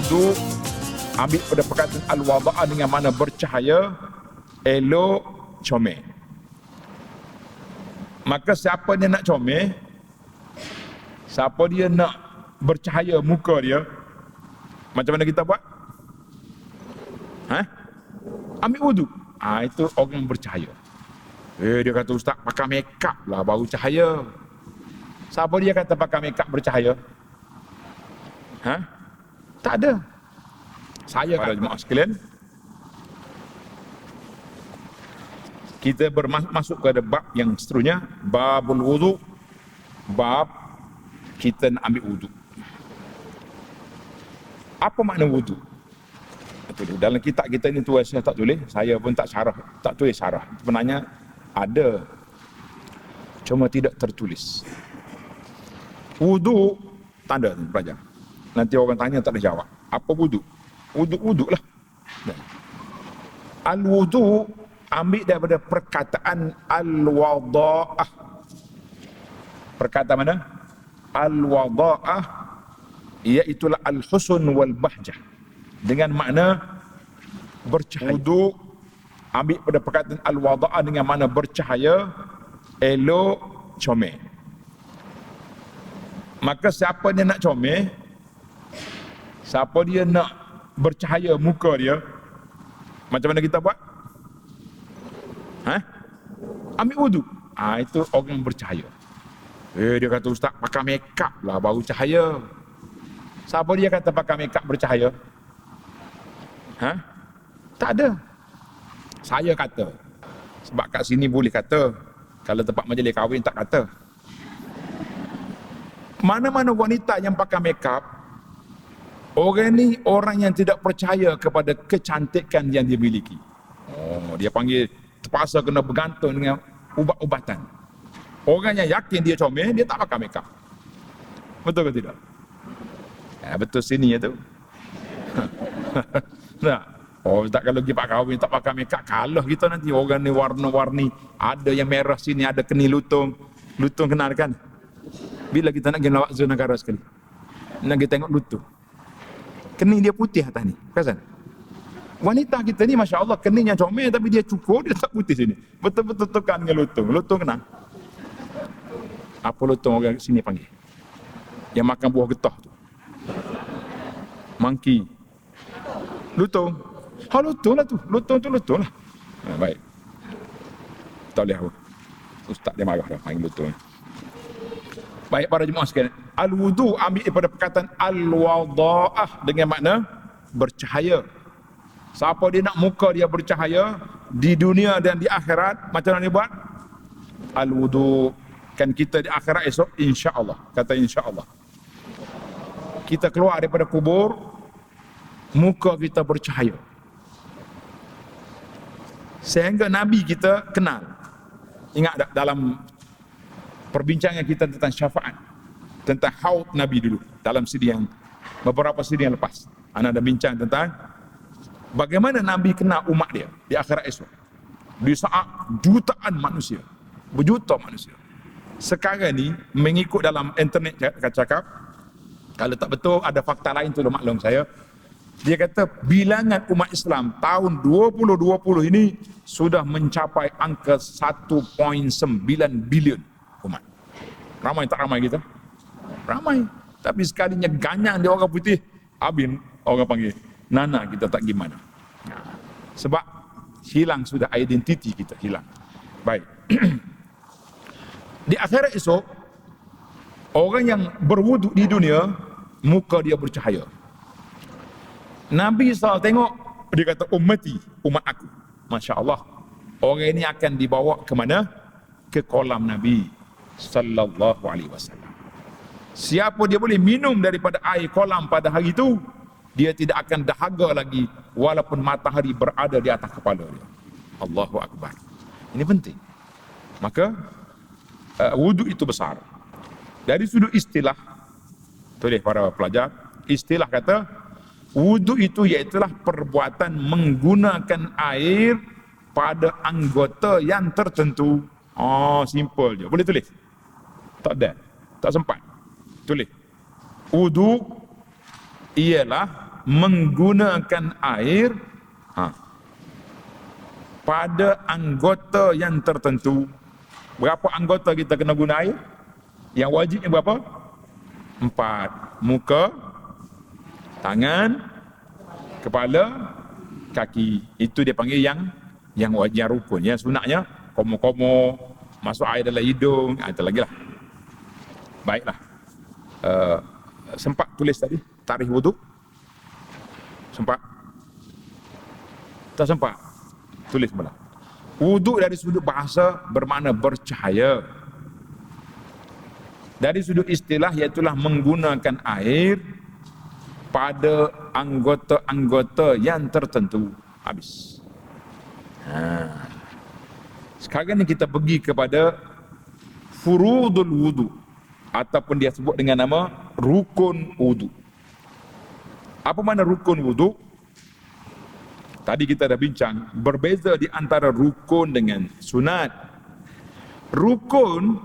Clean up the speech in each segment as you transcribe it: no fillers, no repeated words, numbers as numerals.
Al-wudu ambil pada perkataan al-wada'ah dengan mana bercahaya, elok, comel. Maka siapa dia nak comel, siapa dia nak bercahaya muka dia, macam mana kita buat? Ambil wudu. Itu orang bercahaya. Dia kata, ustaz pakai makeup lah baru cahaya. Siapa dia kata pakai makeup bercahaya? Tak ada. Saya para jemaah sekalian, kita masuk ke bab yang seterusnya, babul wudu, bab kita nak ambil wudu. Apa makna wudu? Dalam kitab kita ni tulis, saya tak tulis, saya pun tak tulis syarah. Sebenarnya ada, cuma tidak tertulis. Wudu tanda ni pelajar. Nanti orang tanya tak ada jawab. Apa wudu? Wudu lah. Al-wudu ambil daripada perkataan al-wada'ah. Perkataan mana? Al-wada'ah iaitulah al-husn wal bahjah. Dengan makna bercahaya. Wudu ambil pada perkataan al-wada'ah dengan makna bercahaya, elok, comel. Maka siapa dia nak comel, siapa dia nak bercahaya muka dia, macam mana kita buat? Ambil wudu. Itu orang bercahaya. Dia kata, ustaz pakai makeup lah baru cahaya. Siapa dia kata pakai makeup bercahaya? Tak ada. Saya kata. Sebab kat sini boleh kata. Kalau tempat majlis kahwin tak kata. Mana-mana wanita yang pakai makeup, orang ni orang yang tidak percaya kepada kecantikan yang dia miliki. Dia panggil terpaksa kena bergantung dengan ubat-ubatan. Orang yang yakin dia comel, dia tak pakai makeup. Betul ke tidak? Betul sini tu. Tak. Tak kalau pergi pak kahwin tak pakai makeup, kalah kita nanti. Orang ni warna-warni, ada yang merah sini, ada keni lutung. Lutung kenal kan? Bila kita nak pergi lawak zona negara sekali, nak pergi tengok lutung, keni dia putih atas ni, perasan? Wanita kita ni Masya Allah, keninya comel tapi dia cukur, dia tak putih sini. Betul-betul tekan dengan lutung. Lutung kenal? Apa lutung orang sini panggil? Yang makan buah getah tu. Monkey. Lutung. Lutung lah tu. Lutung tu lutung lah. Baik. Tak boleh apa. Ustaz dia marah dah main lutung. Baik para jemaah sekalian. Al-wudu ambil daripada perkataan al-wada'ah dengan makna bercahaya. Siapa dia nak muka dia bercahaya di dunia dan di akhirat, macam mana dia buat? Al-wudu. Kan kita di akhirat esok insya-Allah. Kata insya-Allah. Kita keluar daripada kubur, muka kita bercahaya. Sehingga Nabi kita kenal. Ingat tak dalam perbincangan kita tentang syafaat, tentang haud Nabi dulu, dalam CD yang beberapa CD yang lepas, ana ada bincang tentang bagaimana Nabi kenal umat dia di akhirat esok. Di saat jutaan manusia, berjuta manusia. Sekarang ni mengikut dalam internet cakap, kalau tak betul ada fakta lain tu maklum saya. Dia kata bilangan umat Islam tahun 2020 ini sudah mencapai angka 1.9 bilion umat. Ramai tak ramai kita? Ramai. Tapi sekalinya ganyang dia orang putih, Abin orang panggil Nana, kita tak gimana. Sebab hilang sudah identiti kita, hilang. Baik. Di akhirat esok, orang yang berwuduk di dunia, muka dia bercahaya. Nabi SAW tengok, dia kata ummati, umat aku. Masya Allah. Orang ini akan dibawa ke mana? Ke kolam Nabi sallallahu alaihi wasallam. Siapa dia boleh minum daripada air kolam pada hari itu, dia tidak akan dahaga lagi walaupun matahari berada di atas kepala dia. Allahu Akbar. Ini penting. Maka wuduk itu besar. Dari sudut istilah, tulis para pelajar, istilah kata wuduk itu iaitulah perbuatan menggunakan air pada anggota yang tertentu. Simple je. Boleh tulis? Tak ada. Tak sempat. Tulis. Wuduk ialah menggunakan air pada anggota yang tertentu. Berapa anggota kita kena guna air? Yang wajibnya berapa? 4. Muka, tangan, kepala, kaki. Itu dia panggil yang wajib, rukun. Yang sunatnya komo-komo, masuk air dalam hidung, itu lagi lah. Baiklah. Sempat tulis tadi tarikh wuduk? Sempat? Tak sempat? Tulis malah. Wuduk dari sudut bahasa bermakna bercahaya. Dari sudut istilah iaitulah menggunakan air pada anggota-anggota yang tertentu. Habis. Sekarang ni kita pergi kepada furudul wudu, ataupun dia sebut dengan nama rukun wudu. Apa makna rukun wudu? Tadi kita dah bincang, berbeza di antara rukun dengan sunat. Rukun,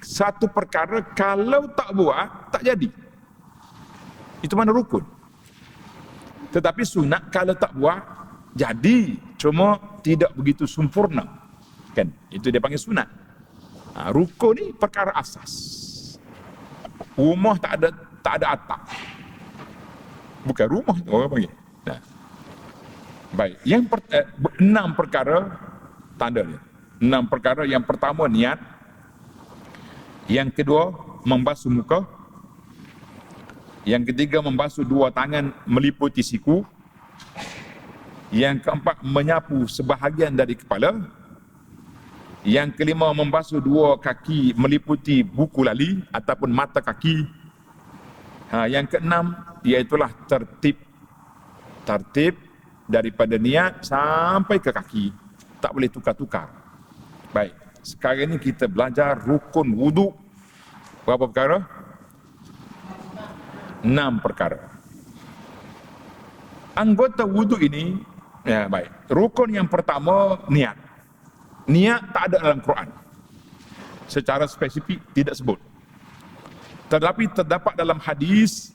satu perkara kalau tak buat, tak jadi. Itu mana rukun. Tetapi sunat kalau tak buat, jadi. Cuma tidak begitu sempurna. Kan? Itu dia panggil sunat. Rukun ni perkara asas. Rumah tak ada atap. Bukan rumah orang panggil. Nah. Baik, yang 6 perkara tanda dia. 6 perkara. Yang pertama niat. Yang kedua membasuh muka. Yang ketiga membasuh 2 tangan meliputi siku. Yang keempat menyapu sebahagian dari kepala. Yang kelima membasuh 2 kaki meliputi buku lali ataupun mata kaki. Yang keenam iaitulah tertib daripada niat sampai ke kaki. Tak boleh tukar-tukar. Baik, sekarang ni kita belajar rukun wudu. Berapa perkara? 6 perkara. Anggota wudu ini, baik. Rukun yang pertama, niat. Niat tak ada dalam Quran. Secara spesifik tidak sebut. Tetapi terdapat dalam hadis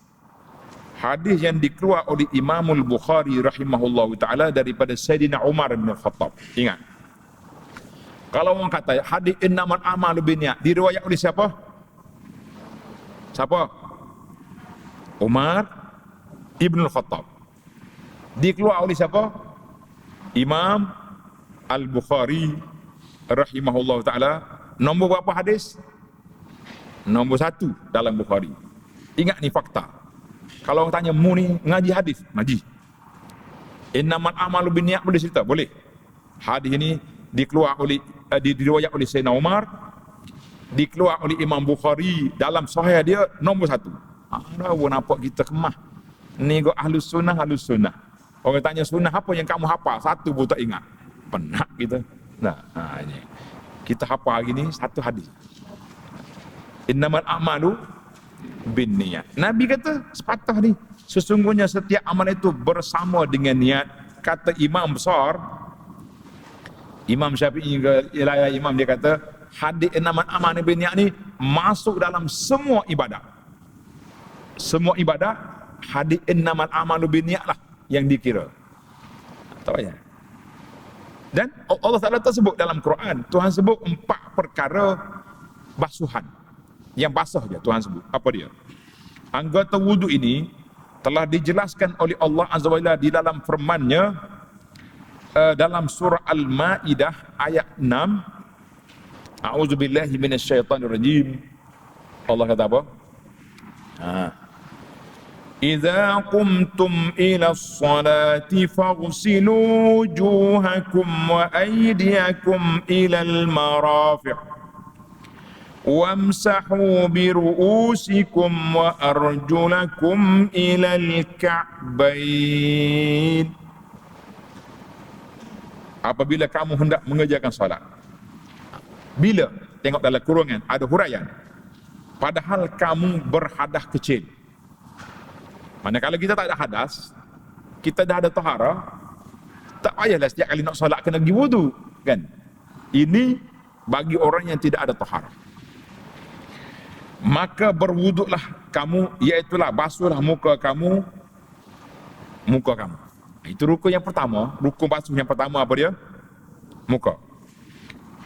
yang dikeluar oleh Imamul Bukhari rahimahullahu ta'ala daripada Sayyidina Umar bin Khattab. Ingat. Kalau orang kata hadis innamal a'malu binniyat diriwayat oleh siapa? Siapa? Umar Ibn Khattab. Dikeluar oleh siapa? Imam Al-Bukhari rahimahullahu ta'ala. Nombor berapa hadis? Nombor 1 dalam Bukhari. Ingat ni fakta. Kalau orang tanya, mu ni ngaji hadis? Ngaji. Innamal a'malu binniyat boleh cerita? Boleh. Hadis ini diriwayat oleh Sayyidina Umar, dikeluar oleh Imam Bukhari dalam sahih dia nombor 1. Nampak kita kemah. Ni kok ahlus sunnah. Orang tanya sunnah apa yang kamu hafal? 1 pun tak ingat. Penat kita. Ini. Kita hafal hari ni 1 hadis. Innamal a'malu binniyat. Nabi kata sepatah ni, sesungguhnya setiap amal itu bersama dengan niat. Kata imam besar Imam Syafi'i ialah imam, dia kata hadis innamal a'malu binniyat ni masuk dalam semua ibadat. Semua ibadat hadis innamal a'malu binniyat lah yang dikira. Tahu ya? Dan Allah Taala tersebut dalam Quran, Tuhan sebut 4 perkara basuhan. Yang basah je Tuhan sebut. Apa dia? Anggota wudu ini telah dijelaskan oleh Allah Azza wa Jalla di dalam firman-Nya dalam surah Al-Maidah ayat 6. A'udzubillahi minasyaitonirrajim. Allah kata apa? Idza qumtum ila as-salati faghsilu wujuhakum wa aydiyakum ila al-marafiq. Wamsahu biru'usikum wa arjulakum ilal ka'bain. Apabila kamu hendak mengerjakan salat. Bila? Tengok dalam kurungan ada huraian. Padahal kamu berhadas kecil. Manakala kita tak ada hadas, kita dah ada taharah, tak payahlah setiap kali nak salat kena pergi wudu, kan? Ini bagi orang yang tidak ada taharah. Maka berwuduklah kamu, iaitulah basuhlah muka kamu muka kamu. Itu rukun yang pertama. Rukun basuh yang pertama apa dia? Muka.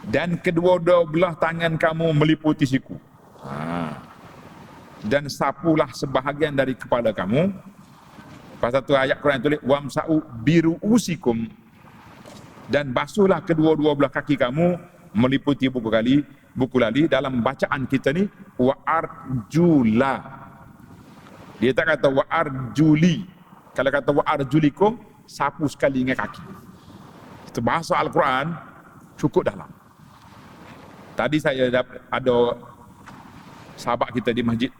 Dan kedua-dua belah tangan kamu meliputi siku. Dan sapulah sebahagian dari kepala kamu. Pasal tu ayat Quran tulis wamsa'u biru'usikum, dan basuhlah kedua-dua belah kaki kamu meliputi buku lali. Dalam bacaan kita ni wa arjula. Dia tak kata wa arjuli. Kalau kata wa arjulikum, sapu sekali dengan kaki. Itu bahasa Al-Quran cukup dalam. Tadi saya ada sahabat kita di masjid.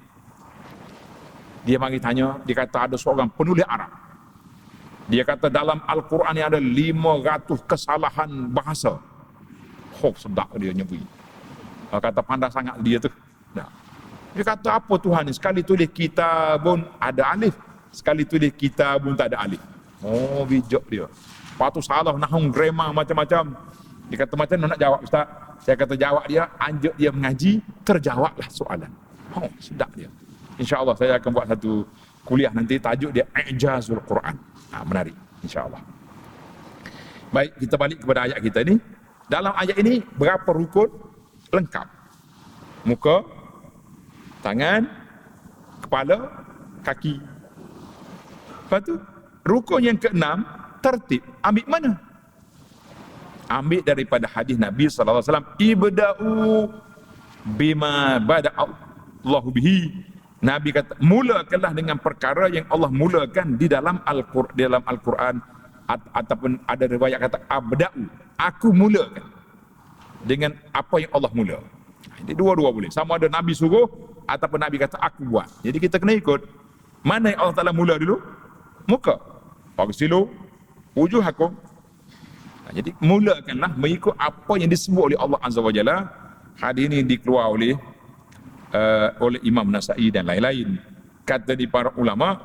Dia mari tanya, dia kata ada seorang penulis Arab. Dia kata dalam Al-Quran ni ada 500 kesalahan bahasa. Oh, sedap dia nyebut. Kata pandai sangat dia tu. Nah. Dia kata apa Tuhan ni? Sekali tulis kitabun ada alif, sekali tulis kitabun tak ada alif. Oh, bijak dia. Lepas tu salah nahung, grammar macam-macam. Dia kata macam mana nak jawab Ustaz? Saya kata jawab dia, anjuk dia mengaji, terjawablah soalan. Oh, sedap dia. InsyaAllah saya akan buat satu kuliah nanti, tajuk dia I'jazul Quran. Menarik, insyaAllah. Baik, kita balik kepada ayat kita ni. Dalam ayat ini berapa rukun? Lengkap. Muka, tangan, kepala, kaki. Lepas tu rukun yang keenam, tertib. Ambil mana? Ambil daripada hadis Nabi sallallahu alaihi wasallam, ibda'u bima bada'allahu bihi. Nabi kata, mulakanlah dengan perkara yang Allah mulakan di dalam Al-Quran, ataupun ada riwayat kata abda'u, aku mulakan dengan apa yang Allah mula. Jadi dua-dua boleh. Sama ada Nabi suruh ataupun Nabi kata aku buat. Jadi kita kena ikut mana yang Allah Ta'ala mula dulu? Muka. Fagsilu wujuhakum. Jadi mulakanlah mengikut apa yang disebut oleh Allah Azza wa Jalla. Hadis ini dikeluar oleh Imam Nasa'i dan lain-lain. Kata di para ulama,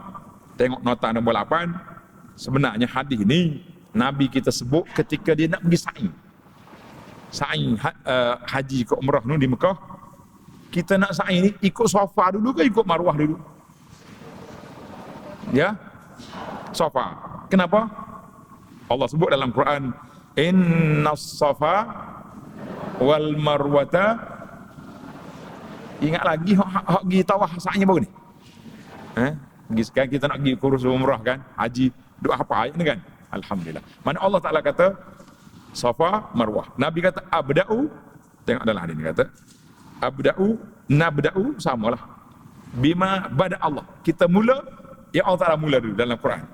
tengok nota nombor 8, sebenarnya hadis ini Nabi kita sebut ketika dia nak pergi sa'i haji ke umrah ni di Mekah. Kita nak sa'i ni ikut Safa dulu ke ikut Marwah dulu? Ya, Safa. Kenapa? Allah sebut dalam Quran, innas safa wal marwata. Ingat lagi hak pergi tawaf saatnya baru ni. Sekarang kita nak pergi kurus umrah kan, haji, doa apa ayat ni kan? Alhamdulillah. Mana Allah Ta'ala kata Safa, Marwah. Nabi kata abda'u, tengok dalam hadis ni kata abda'u, nabda'u, samalah. Bima bada Allah. Kita mula, ya Allah Ta'ala mula dulu dalam Quran.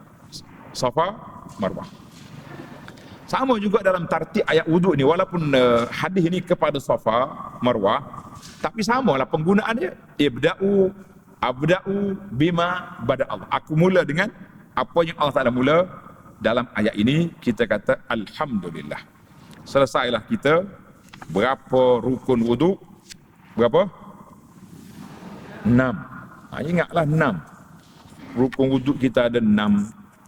Safa, Marwah. Sama juga dalam tartib ayat wuduk ni, walaupun hadis ni kepada Safa, Marwah, tapi samalah penggunaan dia. Ibda'u, abda'u bima bada Allah. Aku mula dengan apa yang Allah Ta'ala mula. Dalam ayat ini kita kata alhamdulillah. Selesailah kita berapa rukun wuduk? Berapa? 6. Ingatlah 6. Rukun wuduk kita ada 6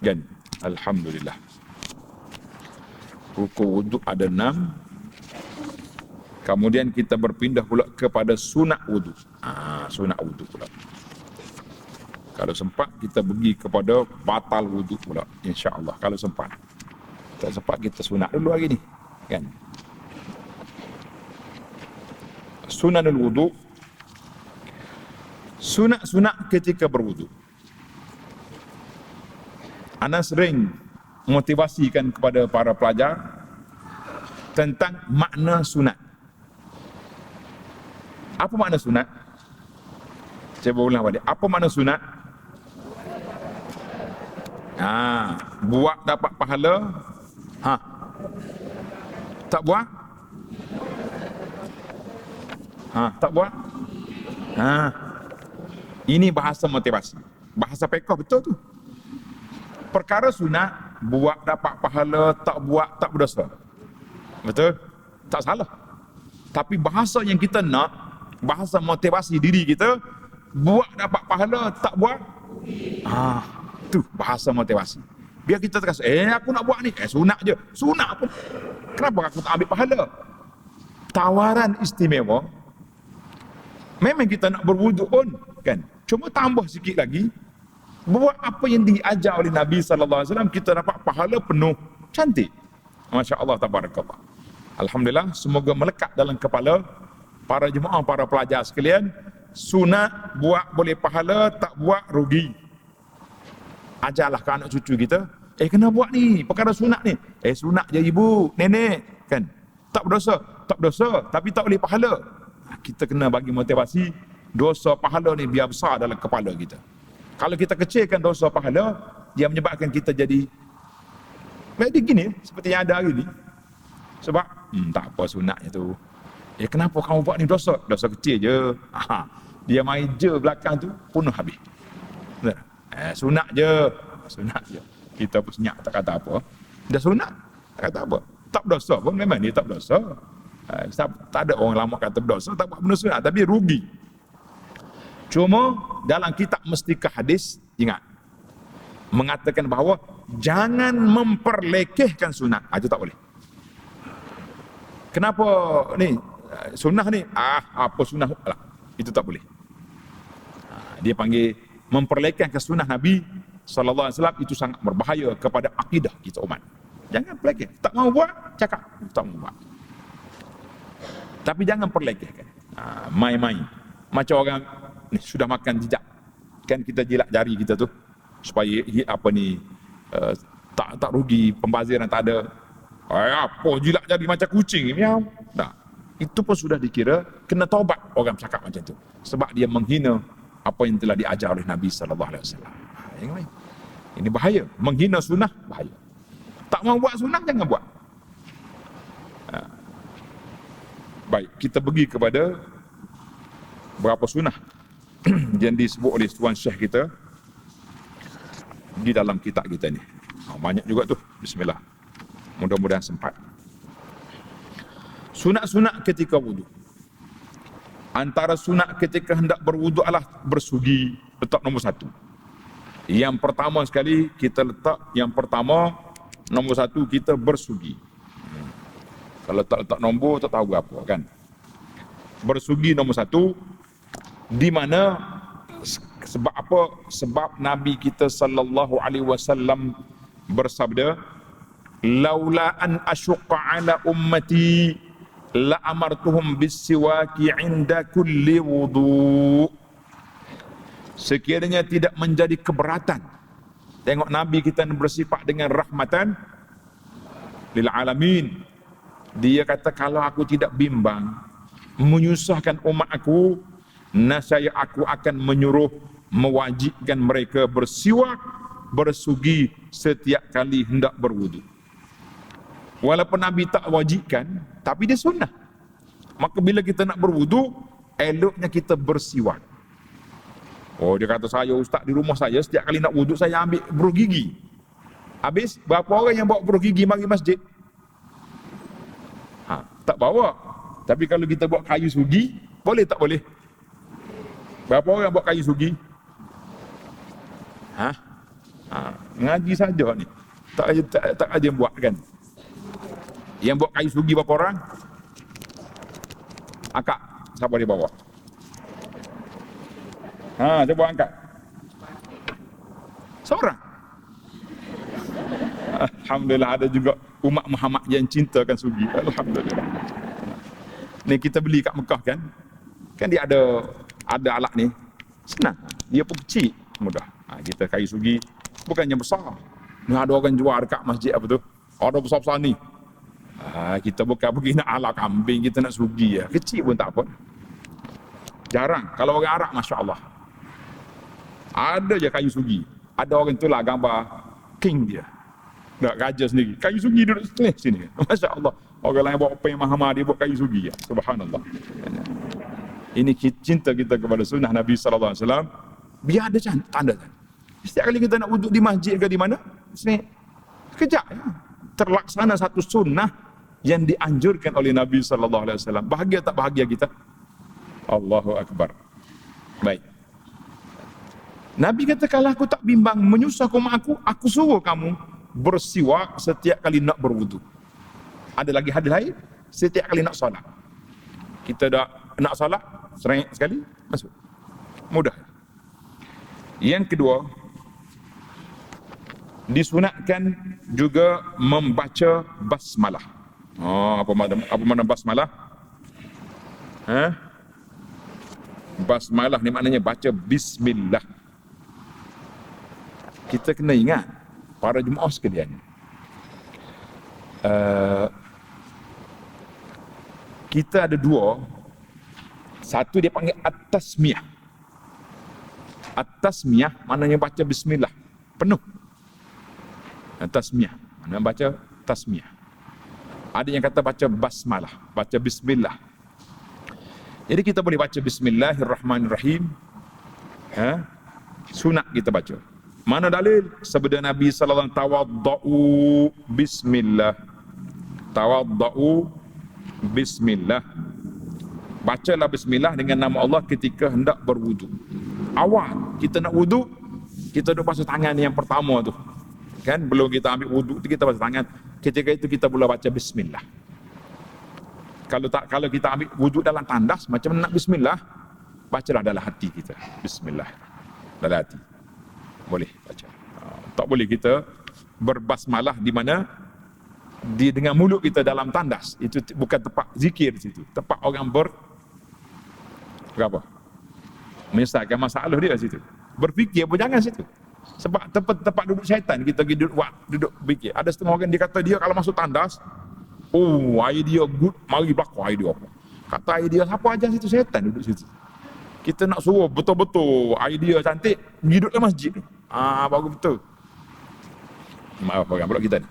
kan? Alhamdulillah. Rukun wuduk ada 6. Kemudian kita berpindah pula kepada sunat wuduk. Sunat wuduk pula. Kalau sempat kita pergi kepada batal wuduk pula, insya-Allah kalau sempat. Tak sempat kita sunat dulu hari ni, kan? Sunanul wuduk. Sunat-sunat ketika berwuduk. Ana sering motivasikan kepada para pelajar tentang makna sunat. Apa makna sunat? Saya ulang balik. Apa makna sunat? Buat dapat pahala. Tak buat? Tak buat? Ini bahasa motivasi. Bahasa fiqh betul tu. Perkara sunat, buat dapat pahala, tak buat tak berdosa. Betul? Tak salah. Tapi bahasa yang kita nak, bahasa motivasi diri kita, buat dapat pahala, tak buat, tu bahasa motivasi. Biar kita terasa, aku nak buat ni, sunat je. Sunat pun, kenapa aku tak ambil pahala? Tawaran istimewa. Memang kita nak berwuduk pun, kan? Cuma tambah sikit lagi, Buat apa yang diajar oleh Nabi sallallahu alaihi wasallam, kita dapat pahala penuh. Cantik. Masya-Allah, tabarakallah. Alhamdulillah, semoga melekat dalam kepala para jemaah, para pelajar sekalian, sunat buat boleh pahala, tak buat rugi. Ajarlah ke anak cucu kita, kena buat ni, perkara sunat ni. Sunat je ibu, nenek, kan? Tak berdosa, tapi tak boleh pahala. Kita kena bagi motivasi, dosa pahala ni biar besar dalam kepala kita. Kalau kita kecilkan dosa pahala, dia menyebabkan kita jadi gini, seperti yang ada hari ni. Sebab, tak apa sunatnya tu. Kenapa kamu buat ni dosa? Dosa kecil je. Dia main je belakang tu, penuh habis. Sunat je. Kita pun senyap, tak kata apa. Dah sunat, tak kata apa. Tak berdosa pun, memang dia tak berdosa. Tak ada orang lama kata berdosa, tak buat benda sunat, tapi rugi. Cuma dalam kitab Mustikah Hadis, ingat, mengatakan bahawa jangan memperlekehkan sunat. Itu tak boleh. Kenapa ni? Sunnah ni, apa sunnah? Itu tak boleh. Dia panggil memperlekehkan sunnah Nabi sallallahu alaihi wasallam, itu sangat berbahaya kepada akidah kita umat. Jangan pelekeh. Tak mau buat, cakap tak mau buat. Tapi jangan perlekehkan. Main-main. Macam orang ni sudah makan jejak, kan kita jilat jari kita tu supaya tak rugi, pembaziran tak ada. Apa jilat jari macam kucing ni? Tak. Itu pun sudah dikira kena taubat orang cakap macam tu, sebab dia menghina apa yang telah diajar oleh Nabi sallallahu alaihi wasallam. Yang lain. Ini bahaya, menghina sunnah bahaya. Tak mau buat sunnah, jangan buat. Baik, kita pergi kepada berapa sunnah yang disebut oleh Tuan Syekh kita di dalam kitab kita ni. Banyak juga tu. Bismillah. Mudah-mudahan sempat. Sunat-sunat ketika wudu. Antara sunat ketika hendak berwudu adalah bersugi. Letak nombor 1. Yang pertama sekali kita letak, nombor 1 kita bersugi. Kalau tak letak nombor, tak tahu apa kan. Bersugi nombor 1. Di mana sebab apa? Sebab Nabi kita sallallahu alaihi wasallam bersabda, "Laula an asyqa ala ummati la amartuhum bis-siwaki 'inda kulli wudu." Sekiranya tidak menjadi keberatan. Tengok Nabi kita bersifat dengan rahmatan lil alamin. Dia kata, kalau aku tidak bimbang menyusahkan umat aku, nasaya aku akan menyuruh, mewajibkan mereka bersiwak, bersugi setiap kali hendak berwudu. Walaupun Nabi tak wajibkan, tapi dia sunnah. Maka bila kita nak berwudu, eloknya kita bersiwak. Dia kata, saya ustaz di rumah saya, setiap kali nak wudu saya ambil buruh gigi. Habis, berapa orang yang bawa buruh gigi mari masjid? Tak bawa. Tapi kalau kita buat kayu sugi, boleh tak boleh? Berapa orang buat kayu sugi? Ngaji saja ni. Tak ada yang buat kan? Yang buat kayu sugi berapa orang? Akak, siapa dia bawa? Cuba angkat. Seorang. Alhamdulillah, ada juga umat Muhammad yang cintakan sugi. Alhamdulillah. Ni kita beli kat Mekah kan? Kan dia ada alat ni. Senang. Dia pun kecil, mudah. Kita kayu sugi bukannya besar. Ni ada orang jual dekat masjid apa tu? Ada besar-besar ni. Kita bukan pergi nak ala kambing, kita nak sugi ya. Kecil pun tak apa. Jarang. Kalau orang Arab, masya-Allah. Ada je kayu sugi. Ada orang tu lah gambar king dia. Tak raja sendiri. Kayu sugi duduk sini. Masya-Allah. Orang lain buat apa yang mahal, dia buat kayu sugi ya. Subhanallah. Ini cinta kita kepada sunnah Nabi sallallahu alaihi wasallam. Biar ada tanda. Setiap kali kita nak wuduk di masjid ke di mana, sekejap ya. Terlaksana satu sunnah yang dianjurkan oleh Nabi sallallahu alaihi wasallam. Bahagia tak bahagia kita? Allahu akbar. Baik. Nabi kata, kalau aku tak bimbang menyusahkan umat aku suruh kamu bersiwak setiap kali nak berwudu. Ada lagi hadis lain, setiap kali nak solat. Kita dah nak solat, sering sekali masuk. Mudah. Yang kedua, Disunatkan juga membaca basmalah. Apa makna basmalah? Basmalah ni maknanya baca bismillah. Kita kena ingat, para jemaah sekalian, kita ada dua. Satu dia panggil at-tasmiyah. At-tasmiyah maknanya baca bismillah penuh. Tasmiyah maknanya baca tasmiyah. Ada yang kata baca basmalah, baca bismillah. Jadi kita boleh baca bismillahirrahmanirrahim. Sunat kita baca. Mana dalil? Sabda Nabi sallallahu alaihi wasallam, tawaddau bismillah. Tawaddau bismillah. Bacalah bismillah dengan nama Allah ketika hendak berwudu. Awal kita nak wudu, kita duduk basuh tangan yang pertama tu. Kan belum kita ambil wudu tu kita basuh tangan. Ketika itu kita boleh baca bismillah. Kalau kita ambil wudu dalam tandas, macam nak bismillah, bacalah dalam hati kita. Bismillah. Dalam hati. Boleh baca. Tak boleh kita berbasmalah di mana dengan mulut kita dalam tandas. Itu bukan tempat zikir di situ. Tempat orang menyelesaikan masalah dia di situ. Berfikir pun jangan situ. Sebab tempat duduk syaitan, kita pergi duduk fikir. Ada setengah orang dia kata dia kalau masuk tandas, idea good, mari belakang idea apa. Kata idea siapa aja situ, syaitan duduk situ. Kita nak suruh betul-betul idea cantik, pergi duduk dalam masjid. Bagus betul. Maaf orang pula kita ni.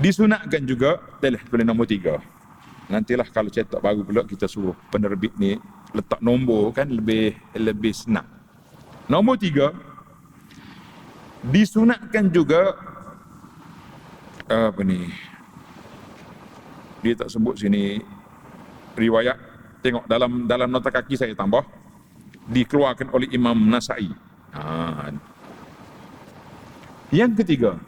Disunatkan juga, boleh nombor 3. Nantilah kalau cetak baru pula kita suruh penerbit ni letak nombor, kan lebih senang. Nombor 3, disunatkan juga dia tak sebut sini riwayat, tengok dalam nota kaki saya tambah, dikeluarkan oleh Imam Nasai. Yang ketiga,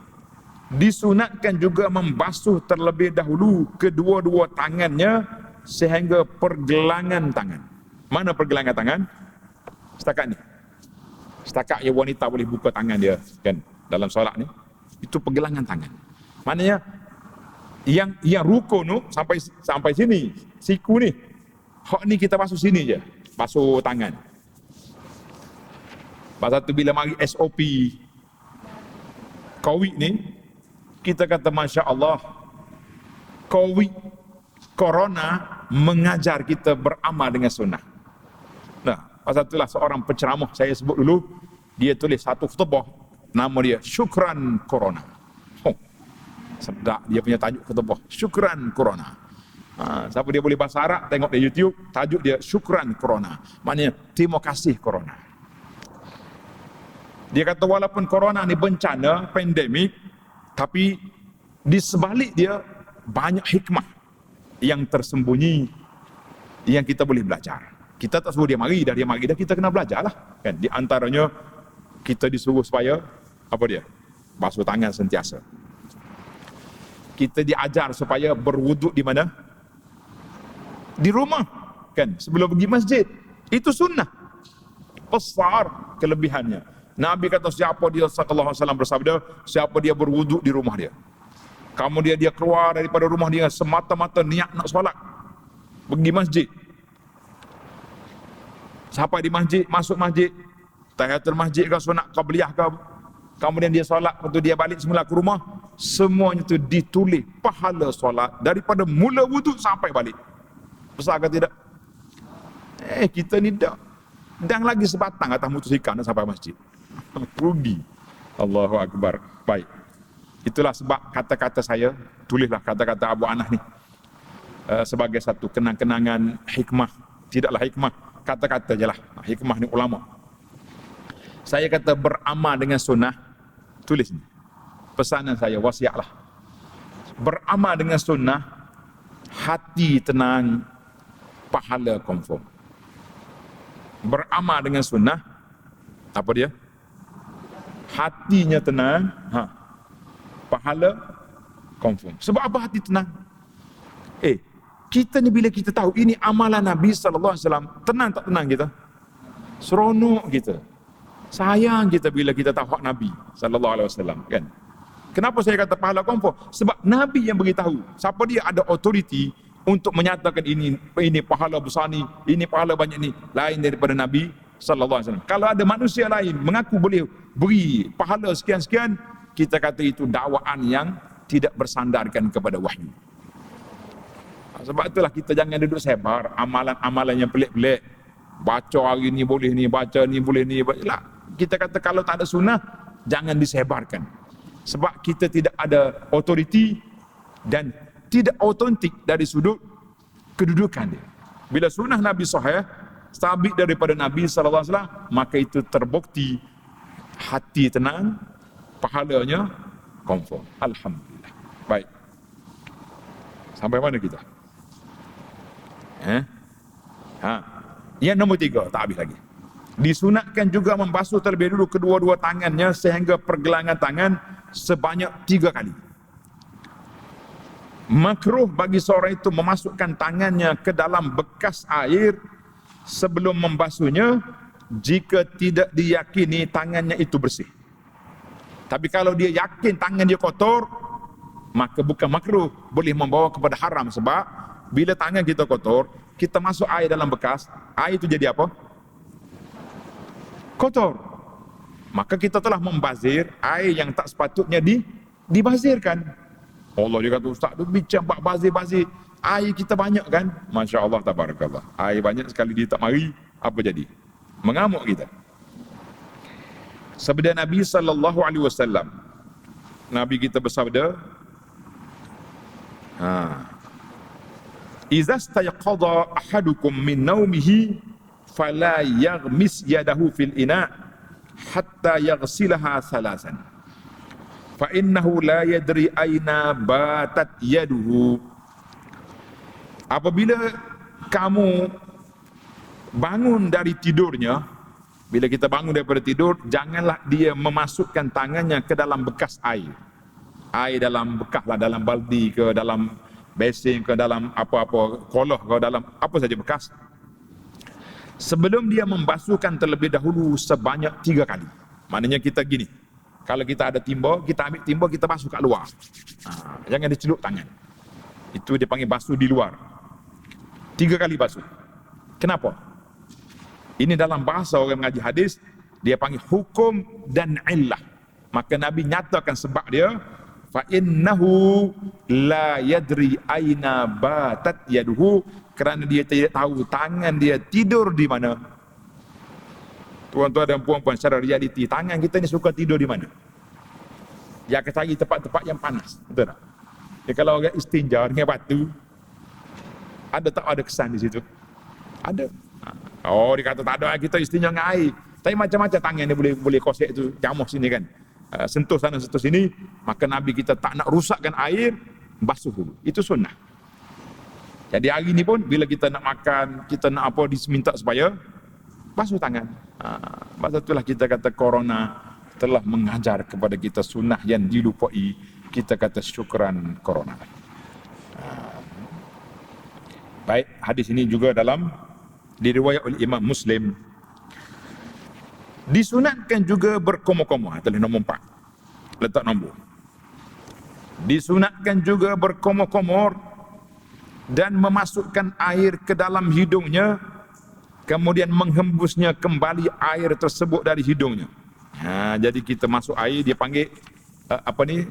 disunatkan juga membasuh terlebih dahulu kedua-dua tangannya sehingga pergelangan tangan. Mana pergelangan tangan? Setakat ni. Setakat yang wanita boleh buka tangan dia, kan, dalam solat ni. Itu pergelangan tangan. Maknanya yang rukun tu sampai sini, siku ni. Hak ni kita basuh sini je, basuh tangan. Pasal tu bila mari SOP COVID ni, kita kata Masya Allah, COVID, Corona mengajar kita beramal dengan sunnah. Nah, pasal itulah seorang penceramah, saya sebut dulu, dia tulis satu khutbah, nama dia Syukran Corona. Sedap dia punya tajuk khutbah, Syukran Corona. Siapa dia boleh bahasa Arab, tengok di YouTube, tajuk dia Syukran Corona. Maknanya, terima kasih Corona. Dia kata walaupun Corona ni bencana, pandemik, tapi di sebalik dia banyak hikmah yang tersembunyi yang kita boleh belajar. Kita tak suruh dia mari dah kita kena belajar lah. Kan? Di antaranya kita disuruh supaya basuh tangan sentiasa. Kita diajar supaya berwuduk di mana? Di rumah. Kan? Sebelum pergi masjid. Itu sunnah. Besar kelebihannya. Nabi kata siapa dia sallallahu alaihi wasallam bersabda, siapa dia berwuduk di rumah dia. Kemudian dia keluar daripada rumah dia semata-mata niat nak solat. Pergi masjid. Sampai di masjid, masuk masjid, tahiyatul masjid ke sunat qabliyah ke, kemudian dia solat, waktu dia balik semula ke rumah, semuanya itu ditulis pahala solat daripada mula wuduk sampai balik. Besar ke tidak? Kita ni dah dan lagi sebatang atas motosikal nak sampai masjid. Rugi. Allahu Akbar. Baik. Itulah sebab kata-kata saya, tulislah kata-kata Abu Anas ni sebagai satu kenang-kenangan hikmah. Tidaklah hikmah, kata-kata je lah. Hikmah ni ulama. Saya kata beramal dengan sunnah, tulis ni. Pesanan saya, wasiatlah. Beramal dengan sunnah, hati tenang, pahala confirm. Beramal dengan sunnah, apa dia? Hatinya tenang, pahala confirm. Sebab apa hati tenang? Kita ni bila kita tahu ini amalan Nabi sallallahu alaihi wasallam, tenang tak tenang kita? Seronok kita. Sayang kita bila kita tahu hak Nabi sallallahu alaihi wasallam, kan? Kenapa saya kata pahala confirm? Sebab Nabi yang beritahu. Siapa dia ada authority untuk menyatakan ini pahala besar ni, ini pahala banyak ni, lain daripada Nabi sallallahu alaihi wasallam. Kalau ada manusia lain mengaku boleh beri pahala sekian-sekian, kita kata itu dakwaan yang tidak bersandarkan kepada wahyu. Sebab itulah kita jangan duduk sebar amalan-amalan yang pelik-pelik. Baca hari ni boleh ni, baca ni boleh ni. Lah, kita kata kalau tak ada sunnah, jangan disebarkan. Sebab kita tidak ada authority dan tidak autentik dari sudut kedudukan dia. Bila sunnah Nabi sahih, sabit daripada Nabi sallallahu alaihi wasallam, maka itu terbukti hati tenang, pahalanya confirm. Alhamdulillah. Baik. Sampai mana kita? Yang nombor 3, tak habis lagi. Disunatkan juga membasuh terlebih dulu kedua-dua tangannya sehingga pergelangan tangan sebanyak 3 kali. Makruh bagi seorang itu memasukkan tangannya ke dalam bekas air sebelum membasuhnya jika tidak diyakini tangannya itu bersih. Tapi kalau dia yakin tangan dia kotor, maka bukan makruh, boleh membawa kepada haram. Sebab bila tangan kita kotor, kita masuk air dalam bekas, air itu jadi apa? Kotor. Maka kita telah membazir air yang tak sepatutnya dibazirkan. Allah dia kata, ustaz tu bincang bab bazir-bazir, air kita banyak kan? Masya Allah, tabarakallah, air banyak sekali dia tak mari, apa jadi? Mengamuk kita. Sabda Nabi sallallahu alaihi wasallam, Nabi kita bersabda, "Idza stayqadha ahadukum min naumihi fala yaghmis yadahu fil ina hatta yaghsilaha salasan. Fa innahu la yadri aina batat yaduhu." Apabila kamu bangun dari tidurnya, bila kita bangun daripada tidur, janganlah dia memasukkan tangannya ke dalam bekas air. Air dalam bekas lah, dalam baldi ke, dalam besin ke, dalam apa-apa, koloh ke, dalam apa saja bekas. Sebelum dia membasuhkan terlebih dahulu sebanyak 3 kali. Maknanya kita gini, kalau kita ada timba, kita ambil timba, kita basuh kat luar. Jangan dicelup tangan. Itu dia panggil basuh di luar. 3 kali basuh. Kenapa? Ini dalam bahasa orang mengaji hadis, dia panggil hukum dan illah. Maka Nabi nyatakan sebab dia, fa innahu la yadri aina batat yaduhu, kerana dia tidak tahu tangan dia tidur di mana. Tuan-tuan dan puan-puan, secara realiti tangan kita ni suka tidur di mana? Ya, kita cari tempat-tempat yang panas, betul tak? Ya, kalau orang istinja dengan batu, ada tak ada kesan di situ? Ada. Oh, dia kata tak ada, kita istinja dengan air. Tapi macam-macam tangan dia boleh kosek tu, jamuh sini kan. Sentuh sana, sentuh sini. Maka Nabi kita tak nak rusakkan air, basuh dulu. Itu sunnah. Jadi hari ni pun, bila kita nak makan, kita nak apa, diminta supaya basuh tangan. Sebab itulah kita kata corona telah mengajar kepada kita sunnah yang dilupai. Kita kata syukran corona. Baik, hadis ini juga diriwayat oleh Imam Muslim. Disunatkan juga berkomor-komor. Tulis nombor 4. Letak nombor. Disunatkan juga berkomor-komor dan memasukkan air ke dalam hidungnya, kemudian menghembusnya kembali air tersebut dari hidungnya. Jadi kita masuk air, dia panggil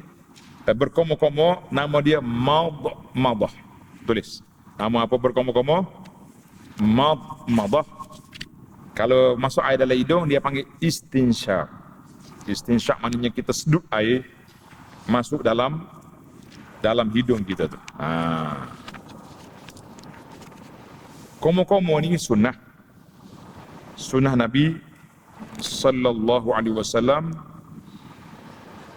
berkomor-komor, nama dia madah. Tulis. Nama apa berkomor-komor? Madah. Kalau masuk air dalam hidung, dia panggil istinsyak. Istinsyak maknanya kita sedut air masuk dalam hidung kita tu. Komor-komor ni sunnah. Sunnah Nabi sallallahu alaihi wasallam.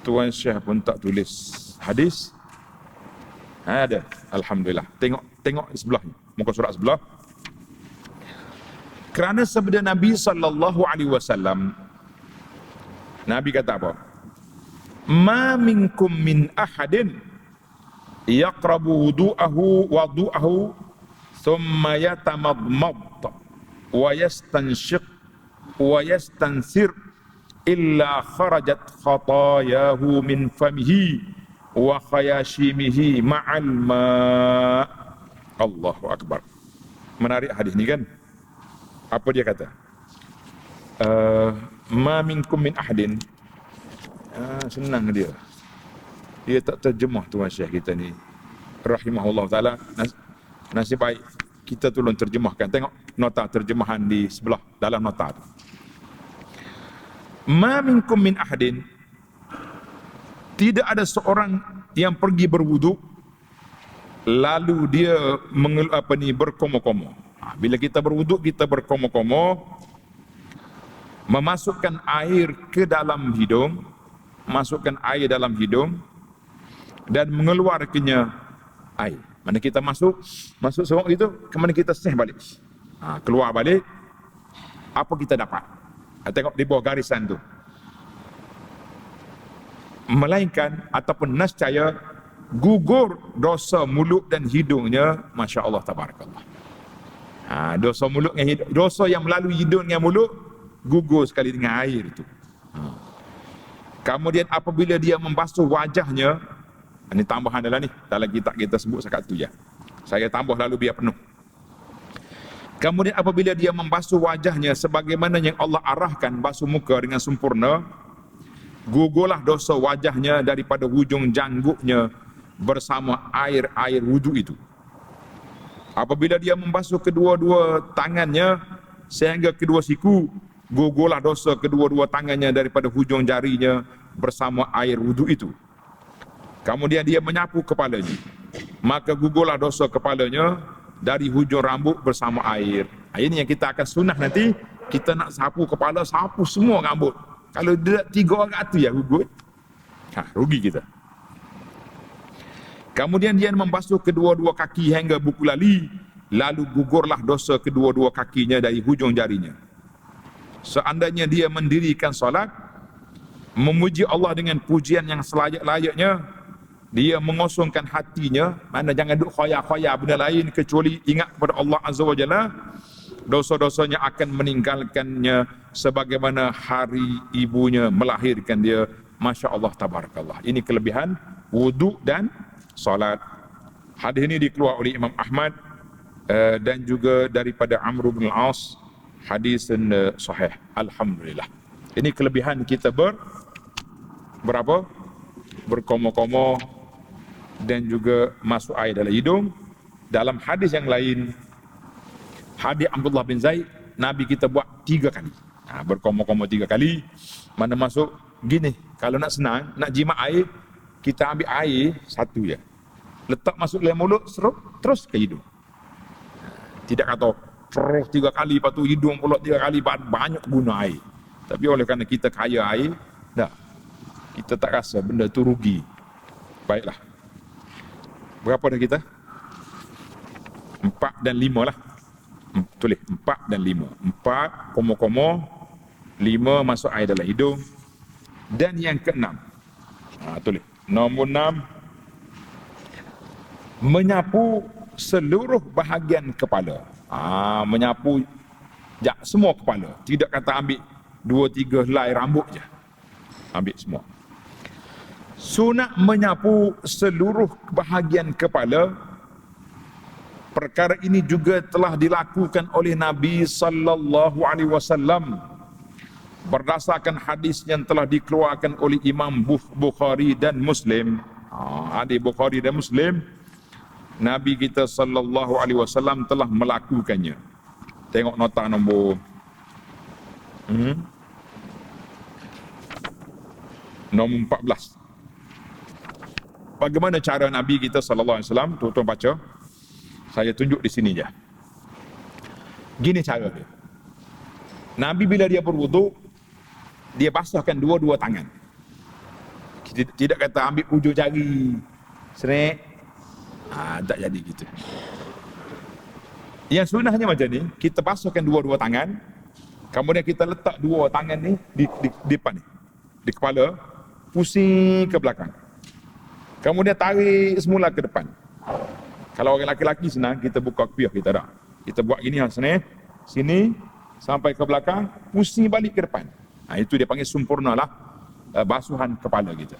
Tuan Syekh pun tak tulis hadis. Ada. Alhamdulillah. Tengok sebelah ni. Muka surat sebelah. Kerana sabda Nabi sallallahu alaihi wasallam, Nabi kata apa? Ma minkum min ahadin yaqrabu wudu'ahu thumma yatamadmad wa yastanshiq wa yastansir illa kharajat khatayahu min famihi wa khayashimihi ma'al ma'. Allahu akbar. Menarik hadis ni kan. Apa dia kata? Ma minkum min ahadin. Senang dia. Dia tak terjemah tuan Syekh kita ni. Rahimahullah taala. Nasib baik kita tolong terjemahkan. Tengok nota terjemahan di sebelah dalam nota tu. Ma minkum min ahadin. Tidak ada seorang yang pergi berwuduk lalu dia berkomo-komo. Bila kita berwuduk, kita berkomo-komo, memasukkan air ke dalam hidung, masukkan air dalam hidung dan mengeluarkannya air. Mana kita masuk serok itu, kemana kita seh balik. Keluar balik, apa kita dapat? Tengok di bawah garisan tu. Melainkan ataupun nascaya gugur dosa mulut dan hidungnya, Masya Allah tabarakallah. Dosa mulut dengan hidung, dosa yang melalui hidung dengan mulut gugur sekali dengan air itu. Kemudian apabila dia membasuh wajahnya, ini tambahan dalam kitab kita sebut sekat tu je. Saya tambah lalu biar penuh. Kemudian apabila dia membasuh wajahnya sebagaimana yang Allah arahkan basuh muka dengan sempurna, gugurlah dosa wajahnya daripada hujung janggutnya bersama air wudu itu. Apabila dia membasuh kedua-dua tangannya sehingga kedua siku, gugurlah dosa kedua-dua tangannya daripada hujung jarinya bersama air wudu itu. Kemudian dia menyapu kepalanya, maka gugurlah dosa kepalanya dari hujung rambut bersama air. Ini yang kita akan sunnah nanti. Kita nak sapu kepala, sapu semua rambut. Kalau dia 3 orang tu ya gugur, rugi kita. Kemudian dia membasuh kedua-dua kaki hingga buku lali, lalu gugurlah dosa kedua-dua kakinya dari hujung jarinya. Seandainya dia mendirikan solat, memuji Allah dengan pujian yang selayak-layaknya, dia mengosongkan hatinya, mana jangan duk khoya-khoya benda lain kecuali ingat kepada Allah Azza wa Jalla, dosa-dosanya akan meninggalkannya sebagaimana hari ibunya melahirkan dia. Masya Allah tabarakallah. Ini kelebihan wudu dan solat. Hadis ini dikeluar oleh Imam Ahmad dan juga daripada Amr bin Al-As. Hadis sahih. Alhamdulillah. Ini kelebihan kita berapa? Berkomo-komo dan juga masuk air dalam hidung. Dalam hadis yang lain, hadis Abdullah bin Zaid, Nabi kita buat 3 kali. Berkomo-komo 3 kali. Mana masuk gini, kalau nak senang, nak jimat air, kita ambil air satu je, letak masuk dalam mulut, serut, terus ke hidung. Tidak kata terus 3 kali, lepas tu hidung pula 3 kali, banyak guna air. Tapi oleh kerana kita kaya air, kita tak rasa benda tu rugi. Baiklah. Berapa dah kita? 4 dan 5 lah. Tulis 4 dan 5. 4 komo-komo, 5 masuk air dalam hidung. Dan yang ke-6, tulis nombor 6, menyapu seluruh bahagian kepala. Menyapu semua kepala. Tidak kata ambil 2-3 helai rambut je. Ambil semua. Sunat menyapu seluruh bahagian kepala. Perkara ini juga telah dilakukan oleh Nabi sallallahu alaihi wasallam berdasarkan hadis yang telah dikeluarkan oleh Imam Bukhari dan Muslim. Hadis Bukhari dan Muslim, Nabi kita sallallahu alaihi wasallam telah melakukannya. Tengok nota nombor nombor 14. Bagaimana cara Nabi kita sallallahu alaihi wasallam? Tuan-tuan baca. Saya tunjuk di sini je. Gini cara dia. Nabi bila dia berwuduk, dia basahkan dua-dua tangan. Tidak kata ambil ujung jari, serik. Tak jadi gitu. Yang sunnahnya macam ni, kita basahkan dua-dua tangan, kemudian kita letak 2 tangan ni di depan ni, di kepala, pusing ke belakang. Kemudian tarik semula ke depan. Kalau orang lelaki senang, kita buka kopiah kita dah. Kita buat gini senang, sini sampai ke belakang, pusing balik ke depan. Itu dia panggil sempurna lah basuhan kepala kita.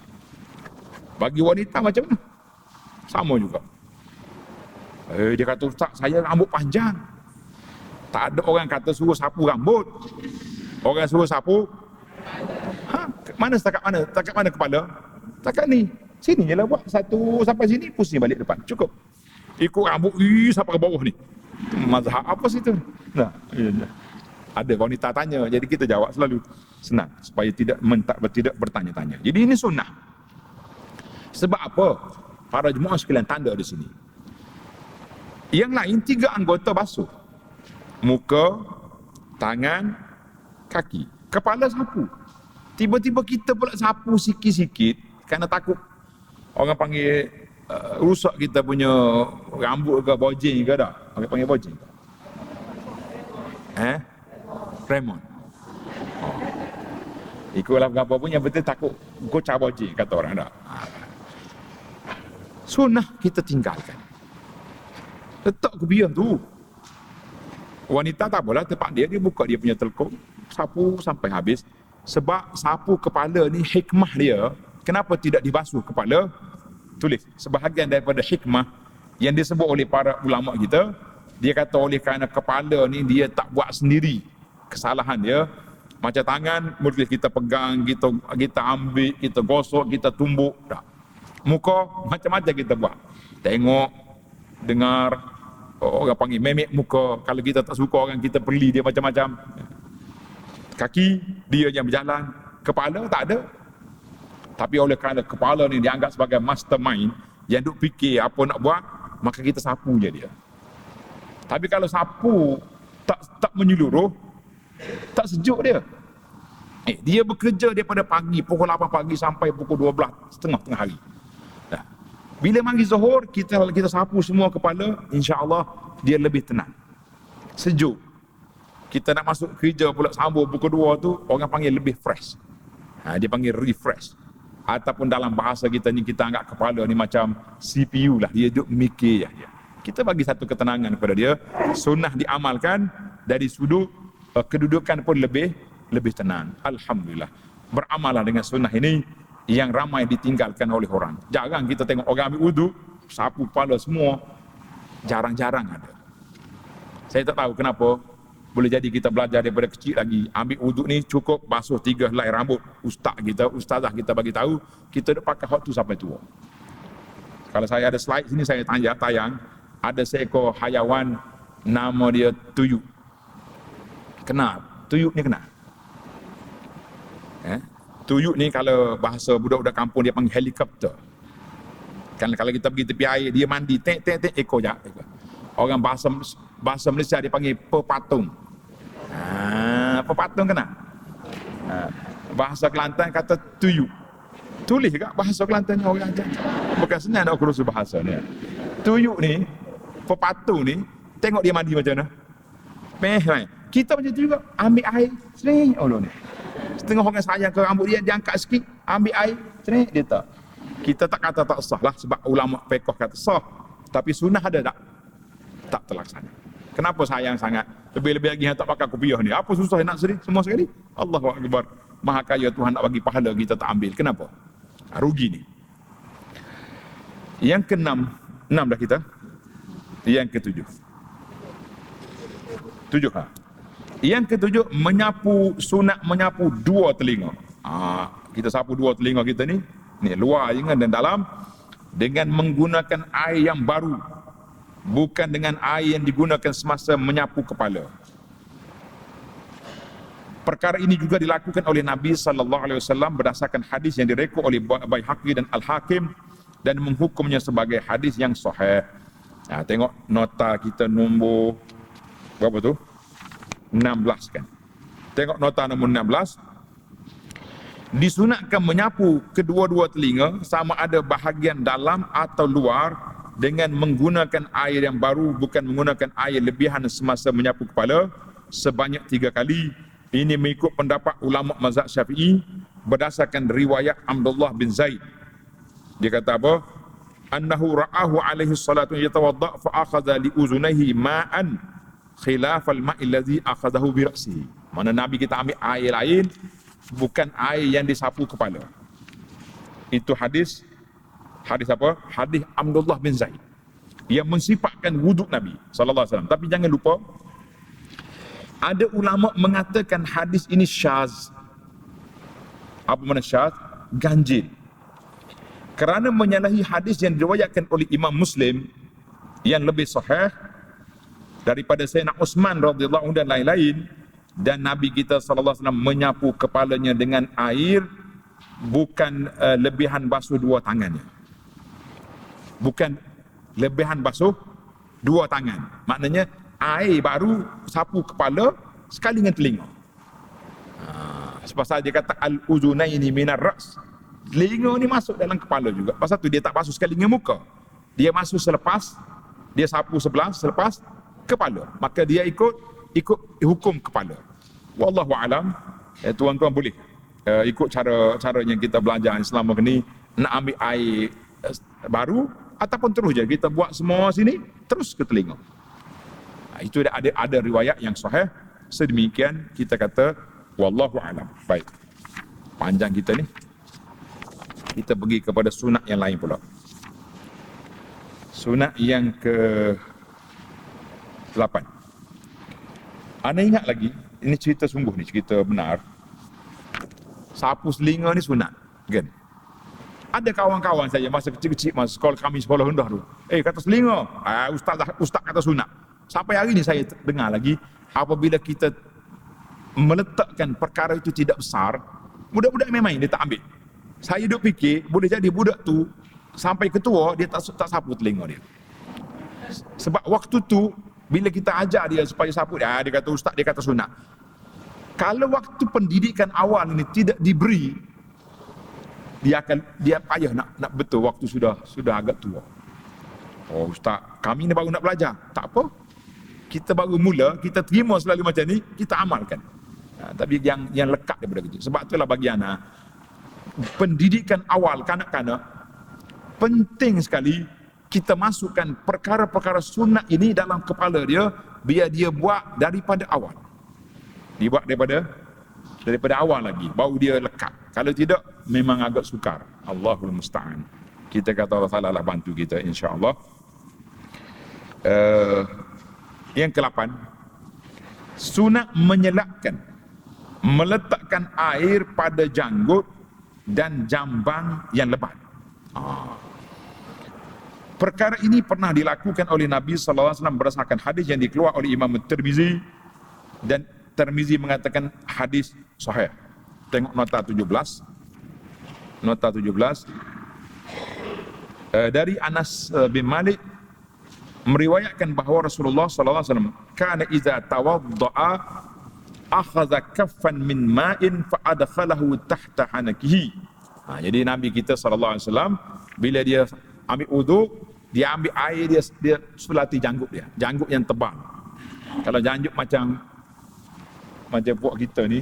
Bagi wanita macam mana? Sama juga. Dia kata, Ustaz, saya rambut panjang. Tak ada orang kata suruh sapu rambut. Orang suruh sapu mana setakat mana? Setakat mana kepala? Setakat ni. Sini je lah buat. Satu sampai sini, pusing balik depan. Cukup. Ikut rambut, sampai ke bawah ni. Mazhab apa situ? Nah, ada wanita tanya, jadi kita jawab selalu. Senang, supaya tidak bertanya-tanya. Jadi ini sunnah. Sebab apa? Para jemaah sekalian tanda di sini. Yang lain 3 anggota basuh. Muka, tangan, kaki. Kepala sapu. Tiba-tiba kita pula sapu sikit-sikit kerana takut orang panggil rusak kita punya rambut ke bojeng ke tak? Orang panggil bojeng. Raymond. Ikutlah berapa pun yang betul takut gocah bojeng kata orang tak. Sunnah kita tinggalkan. Letak ke biar tu. Wanita tak apalah, tempat dia buka dia punya telekuk, sapu sampai habis. Sebab sapu kepala ni hikmah dia, kenapa tidak dibasuh kepala? Tulis, sebahagian daripada hikmah yang disebut oleh para ulama kita, dia kata oleh kerana kepala ni dia tak buat sendiri kesalahan dia. Macam tangan, boleh kita pegang, kita ambil, kita gosok, kita tumbuk. Tak. Muka, macam-macam kita buat. Tengok, dengar, orang panggil memek muka. Kalau kita tak suka orang, kita perli dia macam-macam. Kaki, dia yang berjalan. Kepala, tak ada. Tapi oleh kerana kepala ni dianggap sebagai mastermind, yang duk fikir apa nak buat, maka kita sapu je dia. Tapi kalau sapu tak menyeluruh, tak sejuk dia. Dia bekerja daripada pagi, pukul 8 pagi sampai pukul 12, tengah hari. Dah. Bila mari zuhur, kita sapu semua kepala, insya-Allah dia lebih tenang. Sejuk. Kita nak masuk kerja pula sambung pukul 2 tu, orang panggil lebih fresh. Dia panggil refresh. Ataupun dalam bahasa kita ni, kita anggap kepala ni macam CPU lah. Dia duduk mikir je. Kita bagi satu ketenangan kepada dia. Sunnah diamalkan, dari sudut kedudukan pun lebih tenang. Alhamdulillah. Beramalah dengan sunnah ini yang ramai ditinggalkan oleh orang. Jarang kita tengok orang ambil wudu, sapu kepala semua. Jarang-jarang ada. Saya tak tahu kenapa. Boleh jadi kita belajar daripada kecil lagi. Ambil wuduk ni cukup basuh 3 helai rambut. Ustazah kita bagi tahu, kita nak pakai hot tu sampai tua. Kalau saya ada slide sini, saya tayang. Ada seekor hayawan, nama dia tuyuk. Kenal? Tuyuk ni kenal? Tuyuk ni kalau bahasa budak-budak kampung dia panggil helikopter. Kan kalau kita pergi tepi air, dia mandi, tek ekor je. Orang bahasa Malaysia dia panggil pepatung. Pepatung kena. Bahasa Kelantan kata tuyuk. Tulis juga bahasa Kelantan ni orang ajar. Bukan senang nak kursus bahasa ni. Tuyuk ni, pepatung ni, tengok dia mandi macam mana. Kan? Kita macam tu juga, ambil air, sering ni. Setengah orang sayang ke rambut dia angkat sikit, ambil air, sering dia tak. Kita tak kata tak sah lah, sebab ulama fiqh kata sah. Tapi sunnah ada tak? Tak terlaksana. Kenapa sayang sangat? Lebih-lebih lagi yang tak pakai kopiah ni. Apa susah nak seri semua sekali? Allahu Akbar. Maha kaya Tuhan nak bagi pahala, kita tak ambil. Kenapa? Rugi ni. Yang ke-6 dah kita. Yang ke-7. 7 Yang ke-7, sunat menyapu 2 telinga. Kita sapu 2 telinga kita ni. Ni luar dan dalam. Dengan menggunakan air yang baru. Bukan dengan air yang digunakan semasa menyapu kepala. Perkara ini juga dilakukan oleh Nabi SAW berdasarkan hadis yang direkod oleh Baihaqi dan Al-Hakim dan menghukumnya sebagai hadis yang sahih. Tengok nota kita nombor berapa tu? 16 kan. Tengok nota nombor 16. Disunatkan menyapu kedua-dua telinga sama ada bahagian dalam atau luar dengan menggunakan air yang baru, bukan menggunakan air lebihan semasa menyapu kepala sebanyak 3 kali. Ini mengikut pendapat ulama mazhab Syafi'i berdasarkan riwayat Abdullah bin Zaid. Dia kata apa? Annahu ra'ahu alaihi salatu yatawadda fa akhadha li uzunaihi ma'an khilaf al-ma'i alladhi akhadahu bi ra'sihi. Mana Nabi kita ambil air lain, bukan air yang disapu kepala. Itu hadis apa? Hadis Abdullah bin Zaid yang mensifatkan wuduk Nabi sallallahu alaihi wasallam. Tapi jangan lupa, ada ulama mengatakan hadis ini syaz. Apa makna syaz? Ganjil. Kerana menyalahi hadis yang diriwayatkan oleh Imam Muslim yang lebih sahih daripada Sayyidina Utsman radhiyallahu anhu dan lain-lain, dan Nabi kita sallallahu alaihi wasallam menyapu kepalanya dengan air bukan lebihan basuh dua tangannya. Bukan lebihan basuh dua tangan. Maknanya air baru sapu kepala sekali dengan telinga. Sebab dia kata al-uzunaini minar ra's. Telinga ni masuk dalam kepala juga. Pasal tu dia tak basuh sekali dengan muka. Dia masuk selepas dia sapu sebelah selepas kepala. Maka dia ikut hukum kepala. Wallahu alam. Tuan-tuan boleh ikut cara yang kita belajar selama ni, nak ambil air baru ataupun terus je kita buat semua sini terus ke telinga. Itu ada riwayat yang sahih. Sedemikian kita kata wallahu alam. Baik. Panjang kita ni. Kita pergi kepada sunat yang lain pula. Sunat yang ke-8. Anda ingat lagi, ini cerita sungguh ni, cerita benar. Sapu selinga ni sunat, kan? Ada kawan-kawan saya masa kecil-kecil, masa kami sekolah rendah tu. Kata selinga, ustaz kata sunat. Sampai hari ni saya dengar lagi, apabila kita meletakkan perkara itu tidak besar, budak-budak main-main dia tak ambil. Saya duk fikir, boleh jadi budak tu sampai ketua dia tak sapu telinga dia. Sebab waktu tu bila kita ajar dia supaya sapu dia kata ustaz, dia kata sunat. Kalau waktu pendidikan awal ini tidak diberi, dia payah nak betul waktu sudah agak tua. Oh ustaz, kami ni baru nak belajar. Tak apa. Kita baru mula, kita terima selalu macam ni, kita amalkan. Tapi yang lekat daripada kecil. Sebab itulah bagi anak, pendidikan awal kanak-kanak penting sekali kita masukkan perkara-perkara sunat ini dalam kepala dia, biar dia buat daripada awal. Dia buat daripada awal lagi, baru dia lekat. Kalau tidak, memang agak sukar. Allahul musta'an. Kita kata Allah Ta'ala lah bantu kita, insya-Allah. Yang ke-8, sunat menyelapkan, meletakkan air pada janggut dan jambang yang lebat. Perkara ini pernah dilakukan oleh Nabi sallallahu alaihi wasallam berdasarkan hadis yang dikeluarkan oleh Imam Tirmizi, dan Tirmizi mengatakan hadis sahih. Tengok nota 17. Nota 17. Dari Anas bin Malik meriwayatkan bahawa Rasulullah sallallahu alaihi wasallam kana idza tawaddaa akhadha kaffan min ma'in fa adkhalahu tahta hanakihi. Jadi Nabi kita sallallahu alaihi wasallam bila dia ambil wuduk, dia ambil air, dia sulati janggut dia, janggut yang tebal. Kalau janggut macam puak kita ni,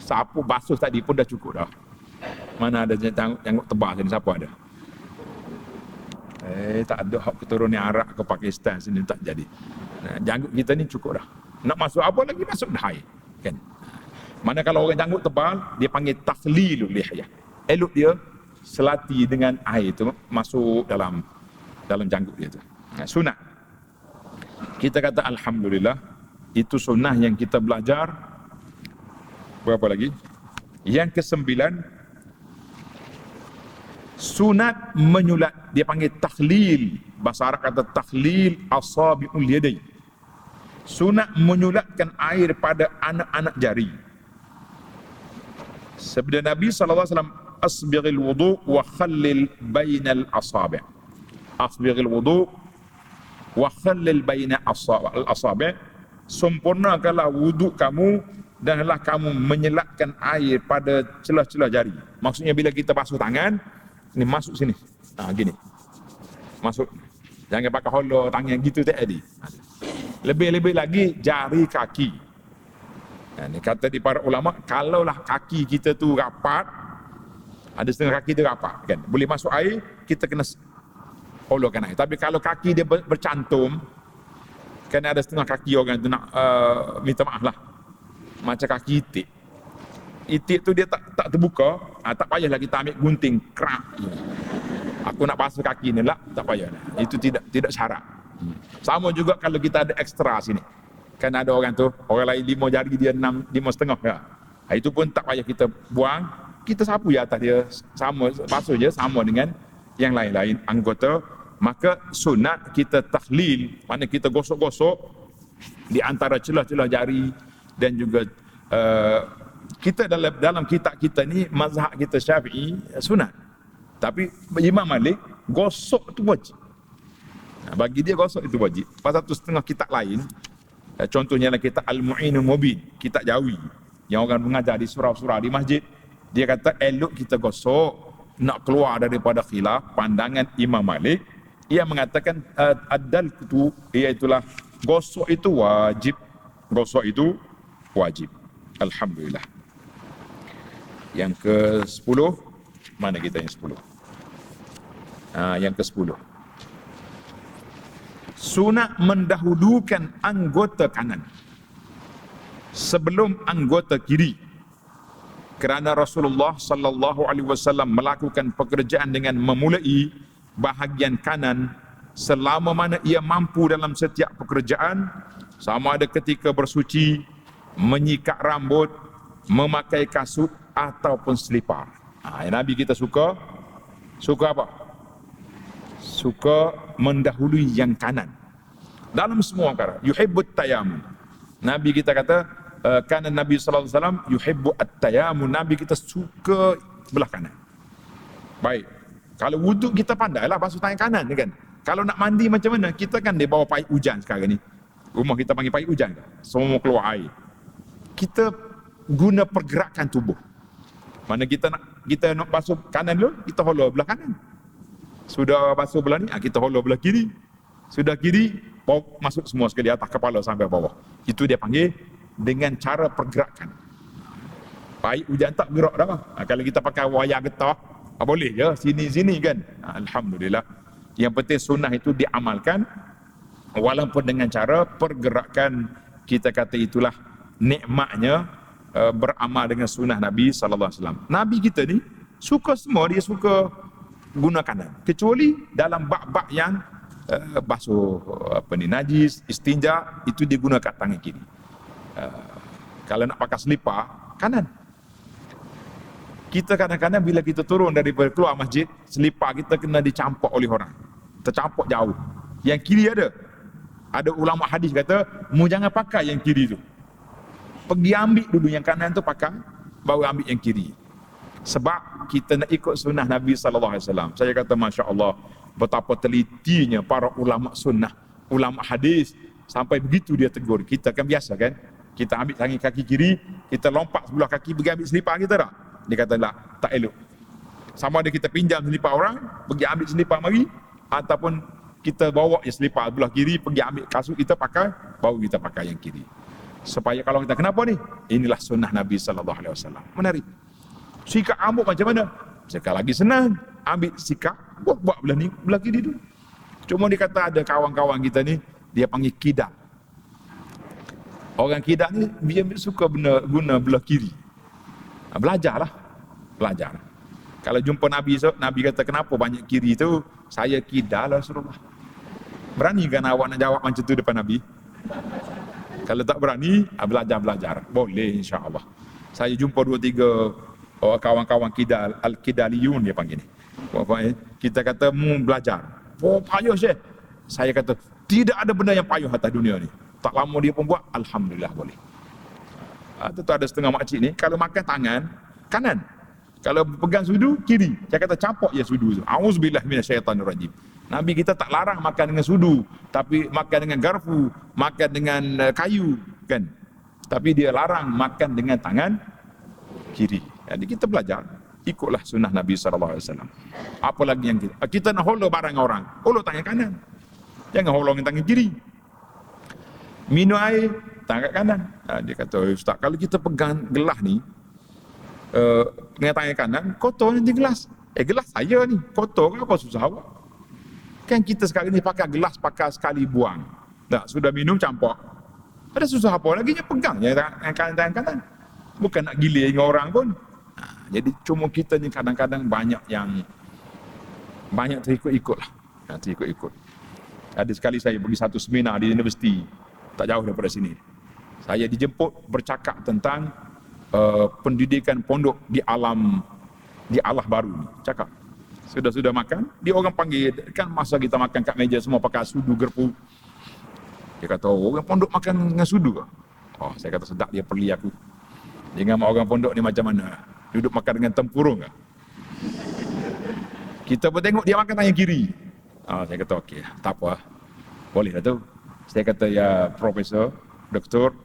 sapu basuh tadi pun dah cukup dah. Mana ada janggut tebal sini, siapa ada? Tak ada hak keturunan Arab ke Pakistan sini, tak jadi. Janggut kita ni cukup dah. Nak masuk apa lagi, masuk dah air, kan? Mana kalau orang janggut tebal, dia panggil takhlilul lihyah. Elok dia selati dengan air tu masuk dalam janggut dia tu. Sunat. Kita kata alhamdulillah, itu sunnah yang kita belajar. Berapa lagi? Yang ke-9, sunat menyulat, dia panggil takhlil. Bahasa Arab kata takhlil asabi'ul yadain. Sunat menyulatkan air pada anak-anak jari. Sabda Nabi sallallahu alaihi wasallam, asbighil wudu wa khallil bainal asabi'. Asbighil wudu wa khallil bainal asabi'. Sempurnakanlah wuduk kamu dan hendaklah kamu menyelatkan air pada celah-celah jari. Maksudnya bila kita basuh tangan, ni masuk sini. Gini. Masuk. Jangan pakai holor tangan gitu tak ada. Lebih-lebih lagi jari kaki. Ini kata di para ulama, kalaulah kaki kita tu rapat, ada setengah kaki tu rapat, kan, boleh masuk air, kita kena holorkan air. Tapi kalau kaki dia bercantum, kan ada setengah kaki orang tu nak minta maaf lah, macam kaki itik. itik tu dia tak terbuka, tak payahlah kita ambil gunting kerak. Aku nak basuh kaki ni lah, tak payah. Itu tidak syarat. Sama juga kalau kita ada ekstra sini. Kan ada orang tu, orang lain 5 jari dia 5,5 ya. Itu pun tak payah kita buang, kita sapu je atas dia, sama basuh je sama dengan yang lain-lain anggota. Maka sunat kita tahlil, mana kita gosok-gosok di antara celah-celah jari, dan juga kita dalam kitab kita ni mazhab kita Syafi'i sunat. Tapi Imam Malik gosok tu wajib. Bagi dia gosok itu wajib. Pasal tu setengah kitab lain, contohnya dalam kitab Al-Mu'inul Mubin, kitab Jawi yang orang mengajar di surau-surau di masjid, dia kata elok kita gosok nak keluar daripada khilaf pandangan Imam Malik. Ia mengatakan adal itu, iaitulah gosok itu wajib. Gosok itu wajib. Alhamdulillah. Yang ke-10, mana kita yang 10? Yang ke-10. Sunat mendahulukan anggota kanan sebelum anggota kiri. Kerana Rasulullah sallallahu alaihi wasallam melakukan pekerjaan dengan memulai bahagian kanan selama mana ia mampu dalam setiap pekerjaan, sama ada ketika bersuci, menyikat rambut, memakai kasut ataupun selipar. Nabi kita suka apa? Suka mendahului yang kanan dalam semua perkara. Yuhibbut tayammum. Nabi kita kata kana Nabi sallallahu alaihi wasallam yuhibbu at-tayammum. Nabi kita suka belah kanan. Baik. Kalau wuduk kita pandailah basuh tangan kanan kan. Kalau nak mandi macam mana? Kita kan di bawah paip hujan sekarang ni. Rumah kita panggil paip hujan kan? Semua keluar air. Kita guna pergerakan tubuh. Mana kita nak basuh kanan dulu, kita holor belah kanan. Sudah basuh belah ni, kita holor belah kiri. Sudah kiri, masuk semua sekali atas kepala sampai bawah. Itu dia panggil dengan cara pergerakan. Paip hujan tak gerak dah. Kalau kita pakai wayar getah, boleh je sini-sini kan. Alhamdulillah. Yang penting sunnah itu diamalkan walaupun dengan cara pergerakan. Kita kata itulah nikmatnya beramal dengan sunnah Nabi sallallahu alaihi wasallam. Nabi kita ni suka semua, dia suka guna kanan. Kecuali dalam bab-bab yang basuh najis, istinja, itu dia guna kat tangan kiri. Kalau nak pakai selipar, kanan. Kita kadang-kadang bila kita turun daripada keluar masjid, selipar kita kena dicampak oleh orang. Tercampak jauh. Yang kiri ada. Ada ulama hadis kata, mu jangan pakai yang kiri tu. Pergi ambil dulu yang kanan tu pakai, baru ambil yang kiri. Sebab kita nak ikut sunnah Nabi sallallahu alaihi wasallam. Saya kata masya-Allah, betapa telitinya para ulama sunnah, ulama hadis, sampai begitu dia tegur. Kita kan biasa kan? Kita ambil tangan kaki kiri, kita lompat sebelah kaki pergi ambil selipar kita tak? Dia kata tak elok. Sama ada kita pinjam selipar orang, pergi ambil selipar mari, ataupun kita bawa je selipar sebelah kiri, pergi ambil kasut kita pakai, baru kita pakai yang kiri. Supaya kalau kita kenapa ni? Inilah sunnah Nabi sallallahu alaihi wasallam. Menarik. Sikat rambut macam mana? Sekarang lagi senang. Ambil sikat, buat belah ni, belah kiri tu. Cuma dia kata ada kawan-kawan kita ni, dia panggil kidak. Orang kidak ni, dia suka guna belah kiri. Belajarlah. Belajar. Kalau jumpa Nabi, Nabi kata kenapa banyak kiri tu? Saya kidak lah Rasulullah. Berani kan awak nak jawab macam tu depan Nabi? Kalau tak berani, belajar. Boleh insya-Allah. Saya jumpa 2-3 kawan-kawan kidal, al-kidaliyun dia panggil ni. Kita kata mu belajar. Payah Syekh. Saya kata tidak ada benda yang payah atas dunia ni. Tak lama dia pun buat, alhamdulillah boleh. Tentu ada setengah makcik ni kalau makan tangan kanan. Kalau pegang sudu kiri. Saya kata campak je sudu tu. Auzubillah minasyaitanirrajim. Nabi kita tak larang makan dengan sudu, tapi makan dengan garpu, makan dengan kayu kan. Tapi dia larang makan dengan tangan kiri. Jadi kita belajar, ikutlah sunnah Nabi sallallahu alaihi wasallam. Apa lagi yang kita nak holor barang orang, holor tangan kanan. Jangan holor dengan tangan kiri. Minum air tangan kanan. Dia kata, "Ustaz, kalau kita pegang gelas ni dengan tangan kanan, kotor nanti gelas." Gelas saya ni, kotor ke apa susah awak? Kan kita sekarang ni pakai gelas, pakai sekali buang. Tak, sudah minum campak. Ada susah apa lagi? Pegang je tangan kanan. Bukan nak gila dengan orang pun. Jadi cuma kita ni kadang-kadang banyak terikut-ikut lah. Terikut-ikut. Ada sekali saya pergi satu seminar di universiti, tak jauh daripada sini. Saya dijemput bercakap tentang pendidikan pondok di alah baru ni. Cakap. Sudah makan, dia orang panggil, kan masa kita makan kat meja semua pakai sudu gerpu. Dia kata, orang pondok makan dengan sudu ke? Oh, saya kata sedap, dia perli aku. Jangan orang pondok ni macam mana? Duduk makan dengan tempurung ke? Kita pun tengok dia makan tangan kiri. Saya kata, okey, tak apa. Boleh lah tu. Saya kata, ya Profesor, Doktor,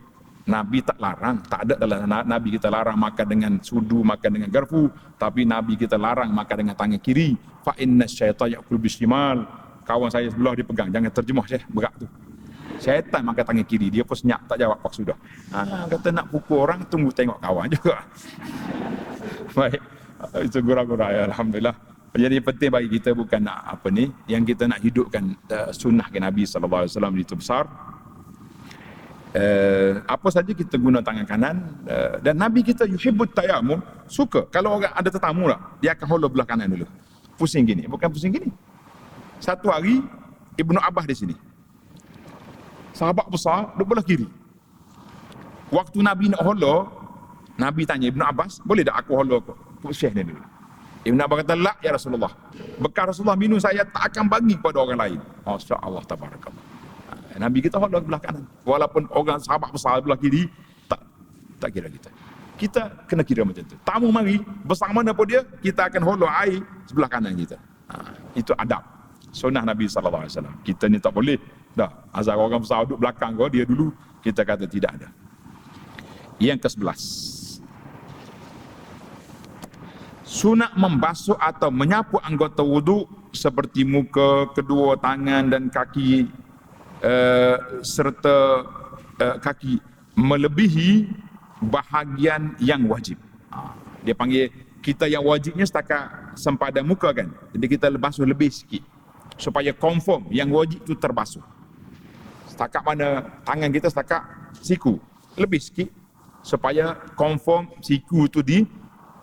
Nabi tak larang, tak ada dalam Nabi kita larang makan dengan sudu, makan dengan garpu, tapi Nabi kita larang makan dengan tangan kiri. Fa inna syaitan ya'kul bishimal. Kawan saya sebelah dia pegang, jangan terjemah Syekh, berat tu. Syaitan makan tangan kiri, dia pun senyap, tak jawab pak sudah. Kata nak pukul orang, tunggu tengok kawan juga. Baik, itu gurau-gurau ya, alhamdulillah. Jadi penting bagi kita bukan nak yang kita nak hidupkan sunnah ke Nabi sallallahu alaihi wasallam itu besar. Apa saja kita guna tangan kanan, dan Nabi kita yuhibbut tayammum, suka kalau orang ada tetamu lah, dia akan holor belah kanan dulu, pusing gini, bukan pusing gini. Satu hari Ibnu Abbas di sini, sahabat besar, duduk belah kiri. Waktu Nabi nak holor, Nabi tanya Ibnu Abbas, boleh tak aku holor Syekh ni dulu? Ibnu Abbas kata, la ya Rasulullah, bekas Rasulullah minum saya tak akan bagi kepada orang lain. Masya-Allah, tabarakallah. Nabi kita holor belah kanan. Walaupun orang sahabat besar belah kiri, tak kira kita. Kita kena kira macam tu. Tamu mari, besar mana pun dia, kita akan holor air sebelah kanan kita. Itu adab. Sunnah Nabi sallallahu alaihi wasallam. Kita ni tak boleh dah azar orang besar duduk belakang kau, dia dulu, kita kata tidak ada. Yang ke-11. Sunat membasuh atau menyapu anggota wudu seperti muka, kedua tangan dan kaki, serta kaki melebihi bahagian yang wajib. Dia panggil kita yang wajibnya setakat sempadan muka kan. Jadi kita basuh lebih sikit supaya confirm yang wajib itu terbasuh. Setakat mana tangan kita setakat siku, lebih sikit supaya confirm siku itu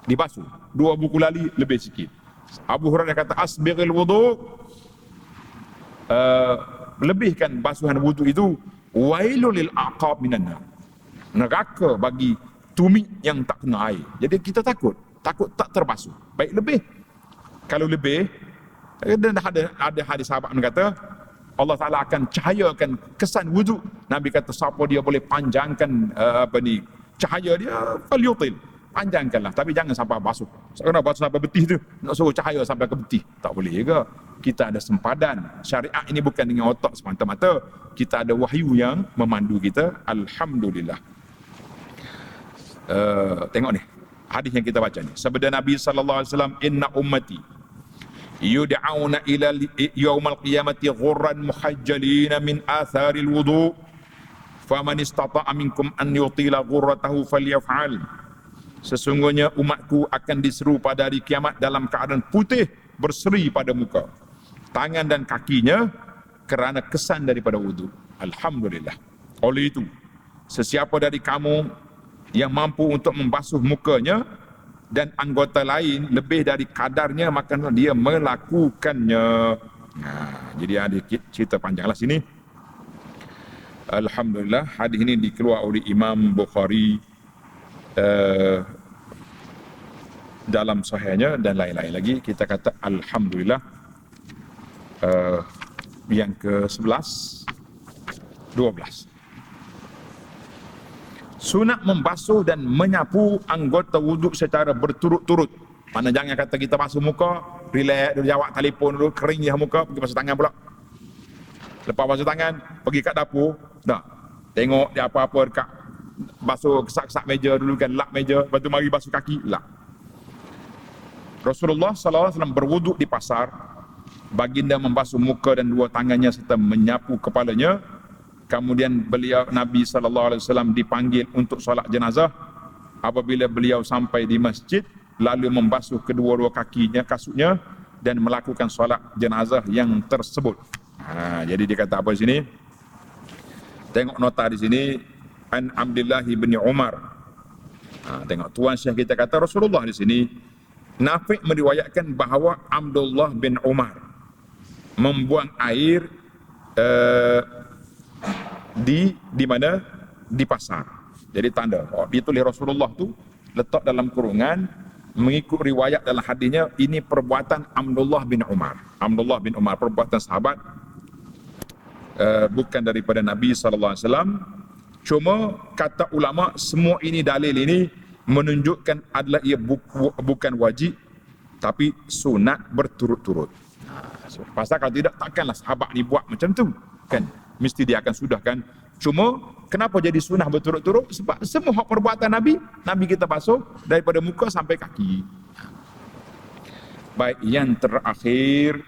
dibasuh. 2 buku lali lebih sikit. Abu Hurairah kata asbighil wudu, lebihkan basuhan wudu itu, wailul lil aqab minan nar, neraka bagi tumit yang tak kena air. Jadi kita takut tak terbasuh. Baik lebih. Kalau lebih, dan ada hadis sahabat yang kata Allah Taala akan cahayakan kesan wudu. Nabi kata siapa dia boleh panjangkan cahaya dia, falyutil, panjangkanlah, tapi jangan sampai basuh. Sekarang basuh sampai betih tu, nak suruh cahaya sampai ke betih, tak boleh ke? Kita ada sempadan. Syariat ini bukan dengan otak semata-mata. Kita ada wahyu yang memandu kita. Alhamdulillah. Tengok ni hadis yang kita baca ni. Sabda Nabi sallallahu alaihi wasallam, inna ummati yud'auna ila yaumal qiyamati ghurran muhajjalina min atharil wudu, faman istata'a minkum an yutila ghurratahu falyaf'al. Sesungguhnya umatku akan diseru pada hari kiamat dalam keadaan putih berseri pada muka, tangan dan kakinya kerana kesan daripada wudu. Alhamdulillah. Oleh itu, sesiapa dari kamu yang mampu untuk membasuh mukanya dan anggota lain lebih dari kadarnya, maka dia melakukannya. Jadi ada cerita panjanglah sini. Alhamdulillah, hadis ini dikeluar oleh Imam Bukhari dalam sahihnya dan lain-lain lagi. Kita kata alhamdulillah. Yang ke-11, 12. Sunat membasuh dan menyapu anggota wuduk secara berturut-turut. Mana jangan kata kita basuh muka, relax dulu, jawab telefon dulu, kering je muka, pergi basuh tangan pula. Lepas basuh tangan, pergi kat dapur, dah. Tengok dia apa-apa dekat, basuh kesak-kesak meja dulu kan, lap meja, lepas tu mari basuh kaki, lap. Rasulullah sallallahu alaihi wasallam berwuduk di pasar, baginda membasuh muka dan 2 tangannya serta menyapu kepalanya. Kemudian Nabi sallallahu alaihi wasallam dipanggil untuk solat jenazah. Apabila beliau sampai di masjid, lalu membasuh kedua-dua kakinya, kasutnya, dan melakukan solat jenazah yang tersebut. Jadi dia kata apa di sini? Tengok nota di sini. An Abdullah bin Umar Tengok Tuan Syekh kita kata Rasulullah di sini. Nafi' meriwayatkan bahawa Abdullah bin Umar membuang air di mana? Di pasar. Jadi tanda. Ditulis Rasulullah tu letak dalam kurungan, mengikut riwayat dalam hadisnya, ini perbuatan Abdullah bin Umar. Abdullah bin Umar, perbuatan sahabat, bukan daripada Nabi SAW. Cuma kata ulama, semua ini dalil ini menunjukkan adalah ia bukan wajib, tapi sunat berturut-turut. Pasal kalau tidak, takkanlah sahabat ni buat macam tu, kan? Mesti dia akan sudahkan. Cuma kenapa jadi sunnah berturut-turut? Sebab semua perbuatan Nabi kita basuh daripada muka sampai kaki. Baik, yang terakhir,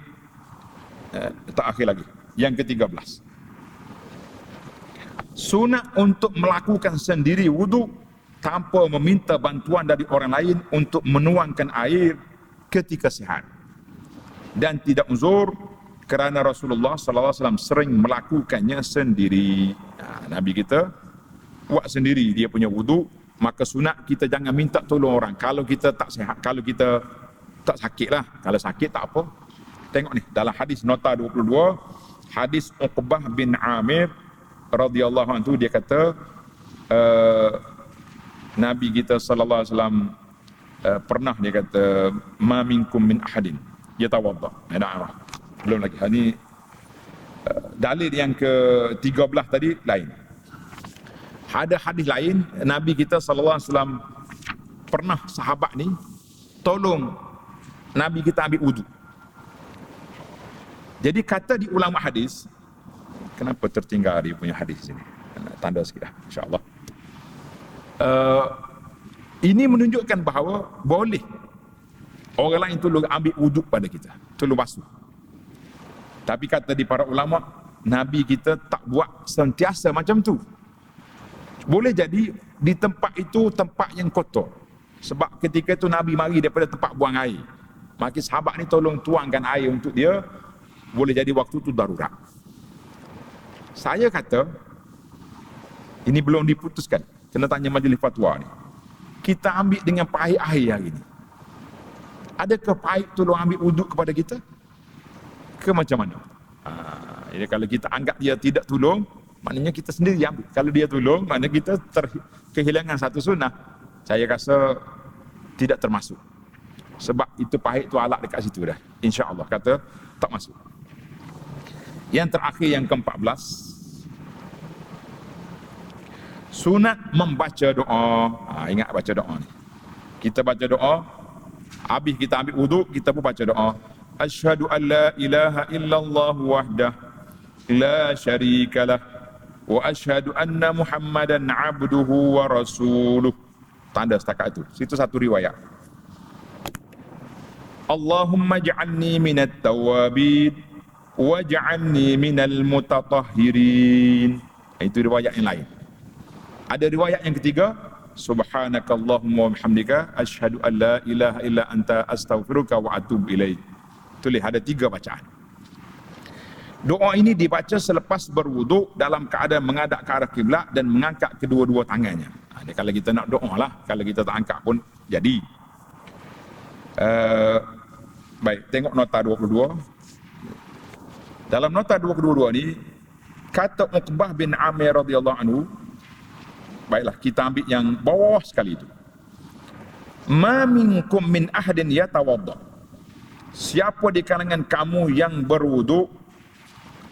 lagi, yang ke-13. Sunat untuk melakukan sendiri wudu tanpa meminta bantuan dari orang lain untuk menuangkan air ketika sihat dan tidak uzur, kerana Rasulullah SAW sering melakukannya sendiri. Nabi kita buat sendiri dia punya wudu, maka sunat kita jangan minta tolong orang. Kalau kita tak sihat, kalau kita tak sakit lah. Kalau sakit tak apa. Tengok ni dalam hadis nota 22, hadis Uqbah bin Amir radhiyallahu anhu, dia kata Nabi kita sallallahu alaihi wasallam pernah, dia kata, ma minkum min ahadin yatawadda. Belum lagi. Ini dalil yang ke-13 tadi lain. Ada hadis lain, Nabi kita sallallahu alaihi wasallam pernah sahabat ni tolong Nabi kita ambil wudu. Jadi kata di ulama hadis, kenapa tertinggal dia punya hadis sini? Tanda sikit dah, insya-Allah. Ini menunjukkan bahawa boleh orang lain tolong ambil wuduk pada kita, tolong basuh. Tapi kata di para ulama, Nabi kita tak buat sentiasa macam tu. Boleh jadi di tempat itu tempat yang kotor. Sebab ketika itu Nabi mari daripada tempat buang air, maka sahabat ni tolong tuangkan air untuk dia. Boleh jadi waktu tu darurat. Saya kata, ini belum diputuskan, kena tanya majlis fatwa ni. Kita ambil dengan pahit air hari ni. Adakah pahit tolong ambil wuduk kepada kita? Ke macam mana? Jadi kalau kita anggap dia tidak tolong, maknanya kita sendiri ambil. Kalau dia tolong, maknanya kita kehilangan satu sunnah. Saya rasa tidak termasuk. Sebab itu pahit tu alat dekat situ dah. InsyaAllah kata tak masuk. Yang terakhir, yang ke-14, sunat membaca doa. Ingat baca doa ni. Kita baca doa, habis kita ambil wuduk, kita pun baca doa. Asyhadu an la ilaha illallah wahdah la syarikalah wa asyhadu anna Muhammadan abduhu wa rasuluh. Tanda setakat itu. Situ satu riwayat. Allahumma ja'alni minat tawabin waj'alni minal mutatahhirin. Itu riwayat yang lain. Ada riwayat yang ketiga, subhanakallahumma wa bihamdika asyhadu an la ilaha illa anta astaghfiruka wa atubu ilaik. Tulis ada 3 bacaan. Doa ini dibaca selepas berwuduk dalam keadaan menghadap ke arah kiblat dan mengangkat kedua-dua tangannya. Kalau kita nak doa lah, kalau kita tak angkat pun jadi. Baik, tengok nota 22. Dalam nota 22 ni, kata Uqbah bin Amir radhiyallahu anhu, baiklah kita ambil yang bawah sekali itu. Ma minkum min ahadin yatawadda. Siapa di kalangan kamu yang berwuduk,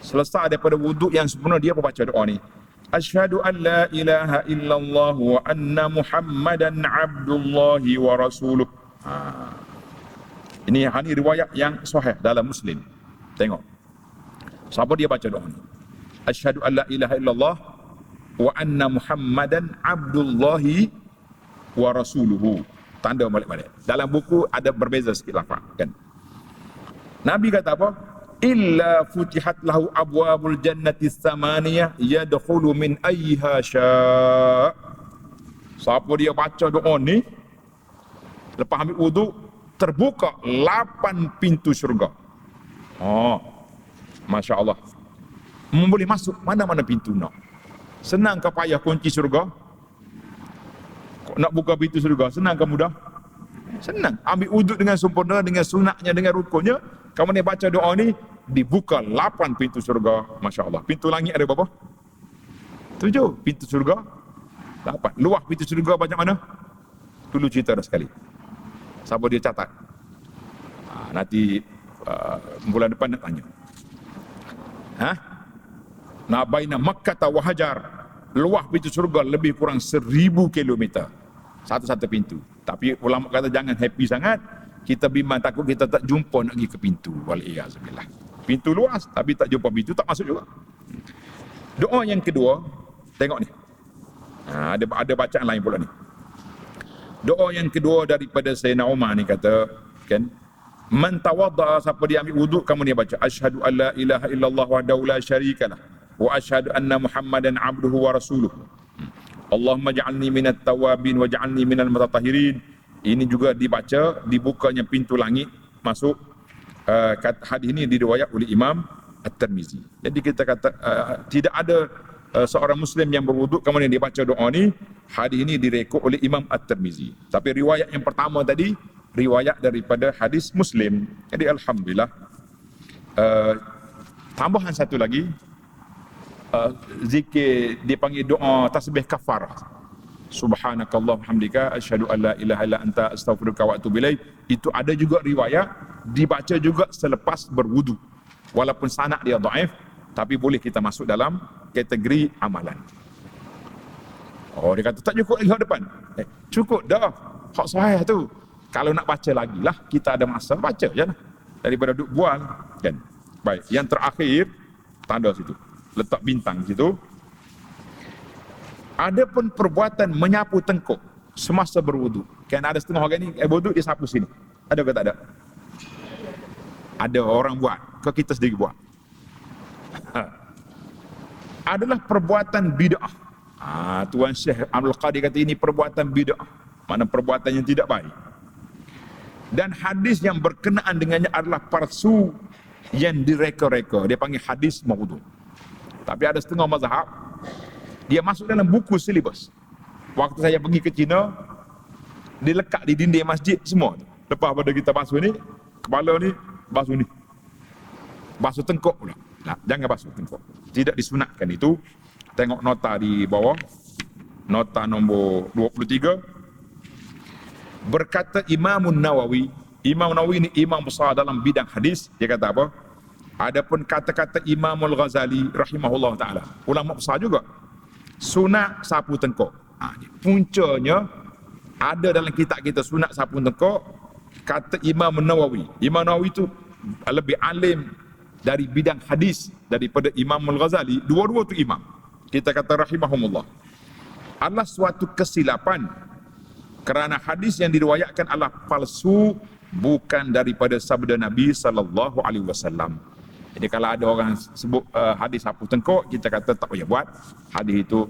selesai daripada wuduk yang sempurna, dia membaca doa ni. Asyhadu an la ilaha illallah wa anna Muhammadan abdullahi wa rasuluh. Ini riwayat yang sahih dalam Muslim. Tengok. Siapa dia baca doa ni? Asyhadu an la ilaha illallah wa anna Muhammadan abdullahi wa rasuluhu. Tanda balik-balik. Dalam buku ada berbeza sikit lafaz, kan? Nabi kata apa? Illa futihat lahu abwabul jannati tsamaniyah yadkhulu min ayyiha syaa. Siapa dia baca doa ni, lepas ambil wuduk, terbuka 8 pintu syurga. Masya Allah. Boleh masuk mana-mana pintu nak. Senang ke payah kunci syurga? nak buka pintu syurga, senang ke mudah? Senang. Ambil wuduk dengan sempurna, dengan sunatnya, dengan rukunnya. Kamu ni baca doa ni, dibuka 8 pintu syurga. Masya Allah. Pintu langit ada berapa? 7. Pintu syurga 8. Luah pintu syurga macam mana? Dulu cerita dah sekali. Siapa dia catat? Nanti bulan depan nak tanya. Nah, baina Makkah wa Hajar, luah pintu syurga lebih kurang 1000 kilometer. Satu-satu pintu. Tapi ulama kata jangan happy sangat. Kita bimbang takut kita tak jumpa nak pergi ke pintu. Wal'iyazubillah. Pintu luas tapi tak jumpa pintu, tak masuk juga. Doa yang kedua, tengok ni. Ada bacaan lain pula ni. Doa yang kedua daripada Sayyidina Umar ni kata, kan? Man tawadda, siapa dia ambil wuduk, kamu ni baca asyhadu alla ilaha illallah wahdahu la syarikalah wa asyhadu anna Muhammadan abduhu wa rasuluh. Allahumma ja'alni minat tawabin wa ja'alni minal mutatahhirin. Ini juga dibaca, dibukanya pintu langit masuk. Hadis ini diriwayat oleh Imam At-Tirmizi. Jadi kita kata tidak ada seorang muslim yang berwuduk kemudian dia baca doa ni. Hadis ini direkod oleh Imam At-Tirmizi. Tapi riwayat yang pertama tadi riwayat daripada hadis Muslim. Jadi alhamdulillah. Tambahan satu lagi, zikir dipanggil doa tasbih kafarah. Subhanakallah hamdika asyhadu an la ilaha illa anta astaghfiruka wa atubu ilaik. Itu ada juga riwayat dibaca juga selepas berwudu. Walaupun sanad dia dhaif, tapi boleh kita masuk dalam kategori amalan. Oh, dia kata tak cukup lagi hak depan. Cukup dah. Hak sahih tu. Kalau nak baca lagi lah, kita ada masa baca je lah. Daripada duduk bual, kan. Baik, yang terakhir tanda situ. Letak bintang situ. Adapun perbuatan menyapu tengkuk semasa berwudu. Kan ada setengah orang ni berwudu dia sapu sini. Ada ke tak ada? Ada orang buat. Ke kita sendiri buat? Adalah perbuatan bid'ah. Tuan Syekh Abdul Qadir kata ini perbuatan bid'ah. Mana perbuatan yang tidak baik. Dan hadis yang berkenaan dengannya adalah palsu yang direka-reka. Dia panggil hadis maudhu'. Tapi ada setengah mazhab dia masuk dalam buku silibus. Waktu saya pergi ke China, dia lekat di dinding masjid semua. Lepas pada kita basuh ni, kepala ni, basuh ni. Basuh tengkuk pula. Nah, jangan basuh tengkuk. Tidak disunatkan itu. Tengok nota di bawah. Nota nombor 23. Berkata Imam Nawawi. Imam Nawawi ni imam besar dalam bidang hadis. Dia kata apa? Adapun kata-kata Imam Al-Ghazali rahimahullah ta'ala. Ulama besar juga. Sunat sapu tengkuk. Puncanya ada dalam kitab kita sunat sapu tengkuk. Kata Imam Nawawi. Imam Nawawi itu lebih alim dari bidang hadis daripada Imam Al-Ghazali. Dua-dua tu imam. Kita kata rahimahumullah. Adalah suatu kesilapan. Kerana hadis yang diriwayatkan adalah palsu, bukan daripada sabda Nabi sallallahu alaihi wasallam. Jadi kalau ada orang sebut hadis sapu tengkuk, kita kata tak payah buat. Hadis itu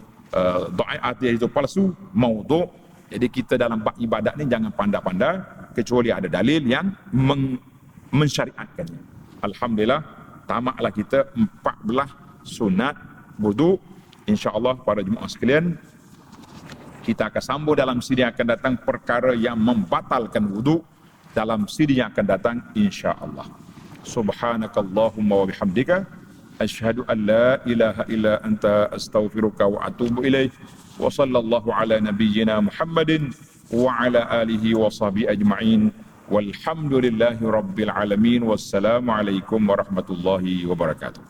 dhaif, hadis itu palsu, maudhu'. Jadi kita dalam bab ibadat ni jangan pandai-pandai kecuali ada dalil yang mensyariatkannya. Alhamdulillah, tamatlah kita 14 sunat wudu. Insya-Allah para jemaah sekalian, kita akan sambung dalam siri yang akan datang perkara yang membatalkan wudu dalam siri yang akan datang insya-Allah. Subhanakallahumma wa bihamdika asyhadu an la ilaha illa anta astaghfiruka wa atubu ilaik. Wa sallallahu ala nabiyyina Muhammadin wa ala alihi wa sahbihi ajma'in. Walhamdulillahi rabbil alamin. Wassalamu alaikum warahmatullahi wabarakatuh.